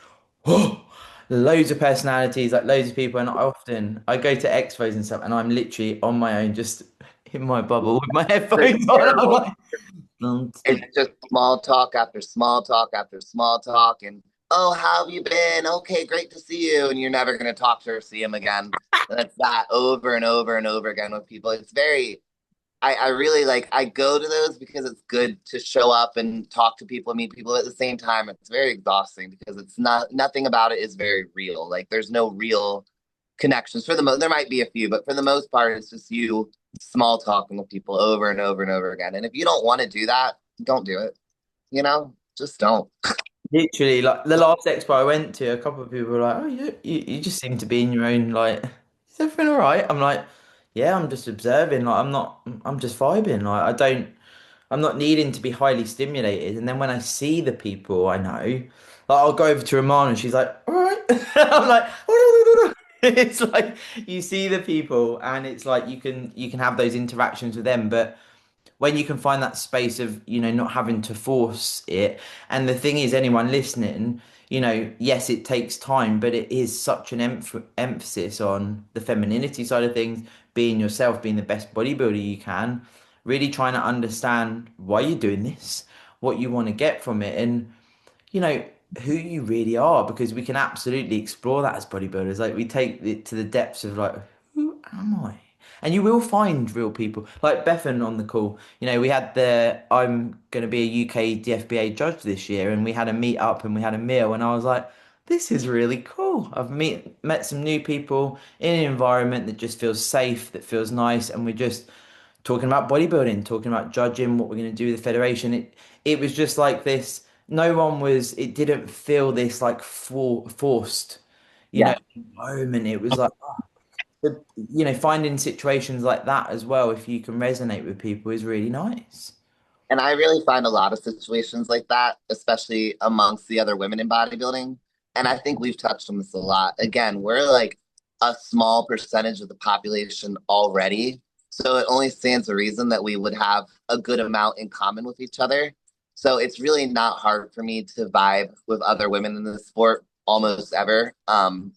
loads of personalities, like loads of people, and I go to expos and stuff, and I'm literally on my own, just in my bubble with my It's headphones on. I'm terrible. like, don't It's speak. just small talk after small talk after small talk. And, oh, how have you been? Okay, great to see you. And you're never going to talk to her, see him again. And it's that over and over and over again with people. It's very, I really like, I go to those because it's good to show up and talk to people and meet people at the same time. It's very exhausting because it's not, nothing about it is very real. Like, there's no real connections for the most, there might be a few, but for the most part, it's just you small talking with people over and over and over again. And if you don't want to do that, don't do it. Just don't. Literally, like the last expo I went to, a couple of people were like, "Oh, you just seem to be in your own, like, is everything all right?" I'm like, "Yeah, I'm just observing. Like, I'm just vibing. Like, I'm not needing to be highly stimulated." And then when I see the people I know, like, I'll go over to Ramona and she's like, "All right." I'm like, it's like you see the people, and it's like you can have those interactions with them, but when you can find that space of not having to force it. And the thing is, anyone listening, yes, it takes time, but it is such an emphasis on the femininity side of things, being yourself, being the best bodybuilder you can, really trying to understand why you're doing this, what you want to get from it, and you know, who you really are, because we can absolutely explore that as bodybuilders. Like we take it to the depths of like, who am I? And you will find real people. Like Bethan on the call, we had I'm going to be a UK DFBA judge this year, and we had a meet up and we had a meal, and I was like, this is really cool. I've met some new people in an environment that just feels safe, that feels nice, and we're just talking about bodybuilding, talking about judging, what we're going to do with the federation. It was just like this. No one was. It didn't feel this like forced, Yeah. moment. It was like, finding situations like that as well. If you can resonate with people, is really nice. And I really find a lot of situations like that, especially amongst the other women in bodybuilding. And I think we've touched on this a lot. Again, we're like a small percentage of the population already. So it only stands to reason that we would have a good amount in common with each other. So it's really not hard for me to vibe with other women in the sport almost ever.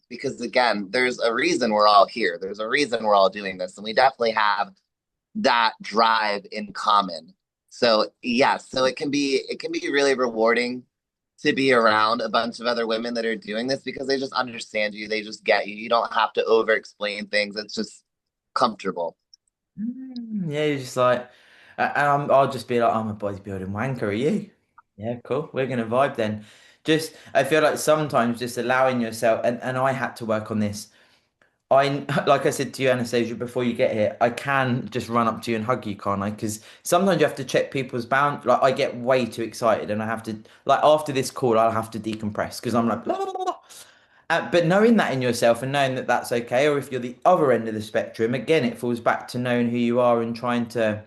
Because again, there's a reason we're all here. There's a reason we're all doing this. And we definitely have that drive in common. So yeah, so it can be really rewarding to be around a bunch of other women that are doing this because they just understand you. They just get you. You don't have to over explain things. It's just comfortable. Yeah, you're just like, I'll just be like, I'm a bodybuilding wanker, are you? Yeah, cool. We're gonna vibe then. Just, I feel like sometimes just allowing yourself, and I had to work on this. Like I said to you, Anastasia, before you get here, I can just run up to you and hug you, can't I? Because sometimes you have to check people's bound. Like I get way too excited, and I have to, like after this call, I'll have to decompress because I'm like, blah, blah, blah, blah. But knowing that in yourself and knowing that that's okay, or if you're the other end of the spectrum, again, it falls back to knowing who you are and trying to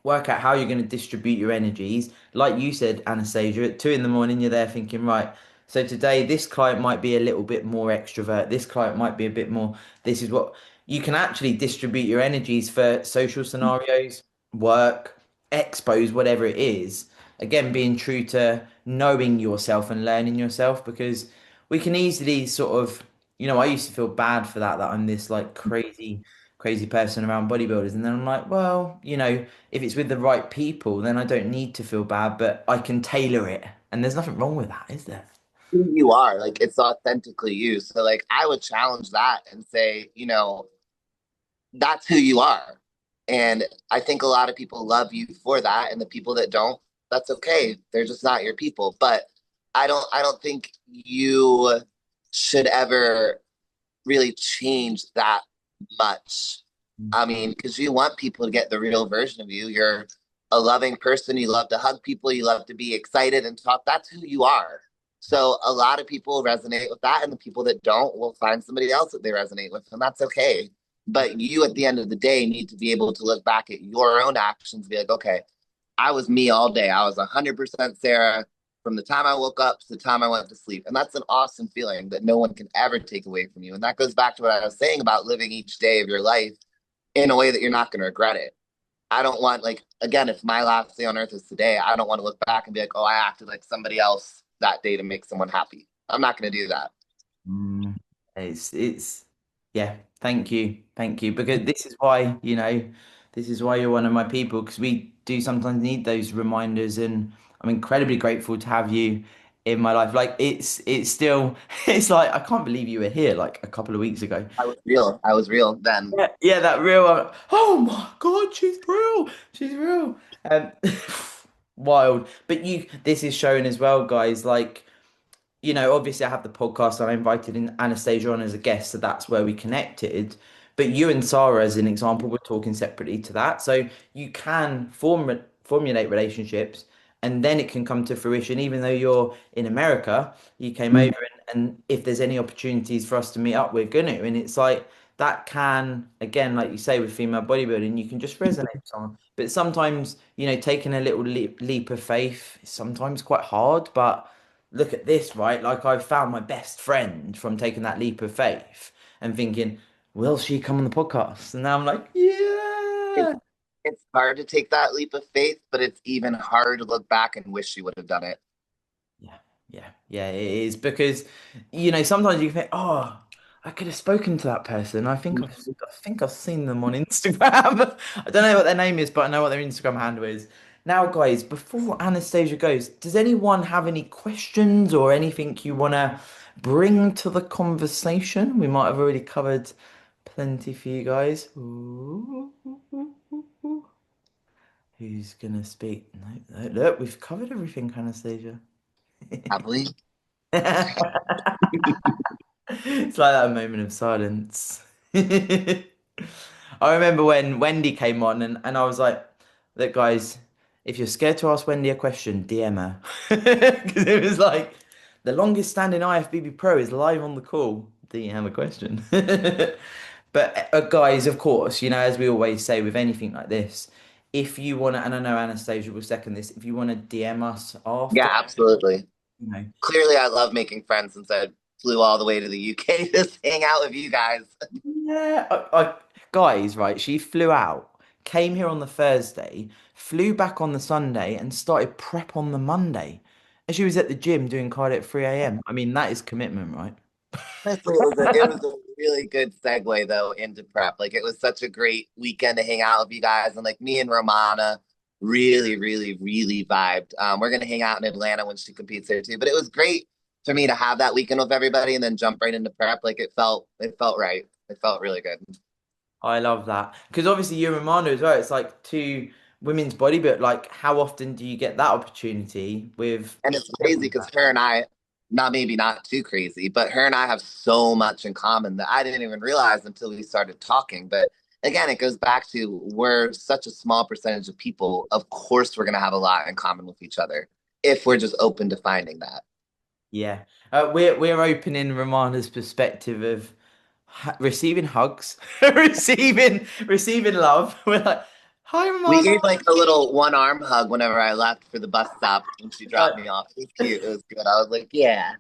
work out how you're going to distribute your energies. Like you said, Anastasia, at 2 in the morning, you're there thinking, right, so today this client might be a little bit more extrovert. This client might be a bit more. This is what you can actually distribute your energies for social scenarios, work, expos, whatever it is. Again, being true to knowing yourself and learning yourself because we can easily sort of, I used to feel bad for that I'm this like crazy person around bodybuilders. And then I'm like, well, if it's with the right people, then I don't need to feel bad, but I can tailor it. And there's nothing wrong with that, is there? Who you are, like it's authentically you. So like I would challenge that and say, that's who you are. And I think a lot of people love you for that. And the people that don't, that's okay. They're just not your people. But I don't think you should ever really change that much. I mean, because you want people to get the real version of you. You're a loving person. You love to hug people. You love to be excited and talk. That's who you are. So a lot of people resonate with that, and the people that don't will find somebody else that they resonate with, and that's okay. But you, at the end of the day, need to be able to look back at your own actions and be like, okay, I was me all day. I was 100% Sarah from the time I woke up to the time I went to sleep. And that's an awesome feeling that no one can ever take away from you. And that goes back to what I was saying about living each day of your life in a way that you're not going to regret it. I don't want, like, again, if my last day on earth is today, I don't want to look back and be like, oh, I acted like somebody else that day to make someone happy. I'm not going to do that. Mm, it's yeah, thank you. Because this is why, this is why you're one of my people, because we do sometimes need those reminders, and I'm incredibly grateful to have you in my life. Like it's still it's like I can't believe you were here like a couple of weeks ago. I was real. I was real then. Yeah, yeah, that real. Oh my God, she's real. She's real. Um, wild. But this is showing as well, guys. Like obviously I have the podcast and I invited in Anastasia on as a guest, so that's where we connected. But you and Sarah, as an example, were talking separately to that. So you can formulate relationships and then it can come to fruition. Even though you're in America, you came over and if there's any opportunities for us to meet up, we're gonna. And it's like that can, again, like you say, with female bodybuilding, you can just resonate with someone. But sometimes, taking a little leap of faith is sometimes quite hard, but look at this, right? Like I've found my best friend from taking that leap of faith and thinking, will she come on the podcast? And now I'm like, It's, yeah. it's hard to take that leap of faith, but it's even harder to look back and wish you would have done it. Yeah, yeah, it is because sometimes you think, oh, I could have spoken to that person. I think I've seen them on Instagram. I don't know what their name is, but I know what their Instagram handle is. Now, guys, before Anastasia goes, does anyone have any questions or anything you want to bring to the conversation? We might have already covered plenty for you guys. Ooh. Who's gonna speak? No, no, look, we've covered everything, Anastasia. Probably. It's like that moment of silence. I remember when Wendy came on and I was like, look, guys, if you're scared to ask Wendy a question, DM her. Because it was like, the longest standing IFBB pro is live on the call. DM a question. But guys, of course, as we always say with anything like this, if you want to, and I know Anastasia will second this, if you want to DM us Yeah, after, absolutely. you know, Clearly, I love making friends since I flew all the way to the UK to hang out with you guys. yeah, guys, right? She flew out, came here on the Thursday, flew back on the Sunday, and started prep on the Monday. And she was at the gym doing cardio at 3 a.m. I mean, that is commitment, right? Honestly, it was a really good segue though into prep. Like it was such a great weekend to hang out with you guys, and like me and Romana. really, really, really vibed. We're gonna hang out in Atlanta when she competes there too. But it was great for me to have that weekend with everybody and then jump right into prep. Like it felt right. It felt really good. I love that because obviously you and Manu as well. It's like two women's bodybuilding. Like, how often do you get that opportunity with And it's crazy women? because her and I, not maybe not too crazy, but her and I have so much in common that I didn't even realize until we started talking. But again, it goes back to we're such a small percentage of people. Of course, we're going to have a lot in common with each other if we're just open to finding that. Yeah, we're opening Romana's perspective of receiving hugs, receiving love. We're like, hi, We Romana. gave like a little one arm hug whenever I left for the bus stop when she Like, dropped me off. It was cute. It was good. I was like, yeah.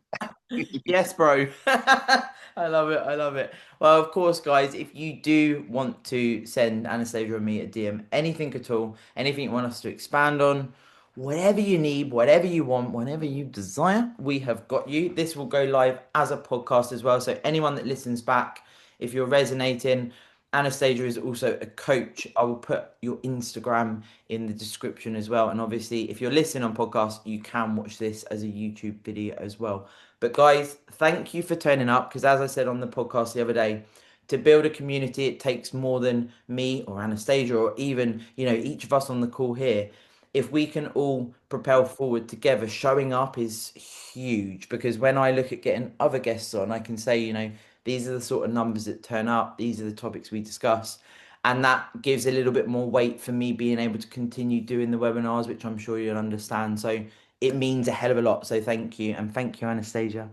yes, bro. I love it. I love it. Well, of course, guys, if you do want to send Anastasia and me a DM, anything at all, anything you want us to expand on, whatever you need, whatever you want, whatever you desire, we have got you. This will go live as a podcast as well. So anyone that listens back, if you're resonating, Anastasia is also a coach. I will put your Instagram in the description as well. And obviously, if you're listening on podcast, you can watch this as a YouTube video as well. But guys, thank you for turning up because as I said on the podcast the other day, to build a community, it takes more than me or Anastasia or even, each of us on the call here. If we can all propel forward together, showing up is huge because when I look at getting other guests on, I can say, these are the sort of numbers that turn up, these are the topics we discuss. And that gives a little bit more weight for me being able to continue doing the webinars, which I'm sure you'll understand. So it means a hell of a lot. So thank you. And thank you, Anastasia.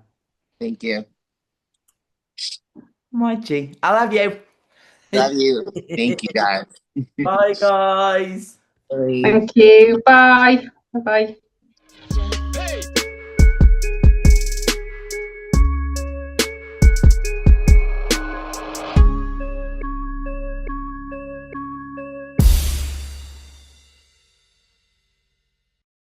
Thank you. My G. I love you. Love you. Thank you guys. Bye, guys. Bye. Thank you. Bye. Bye bye.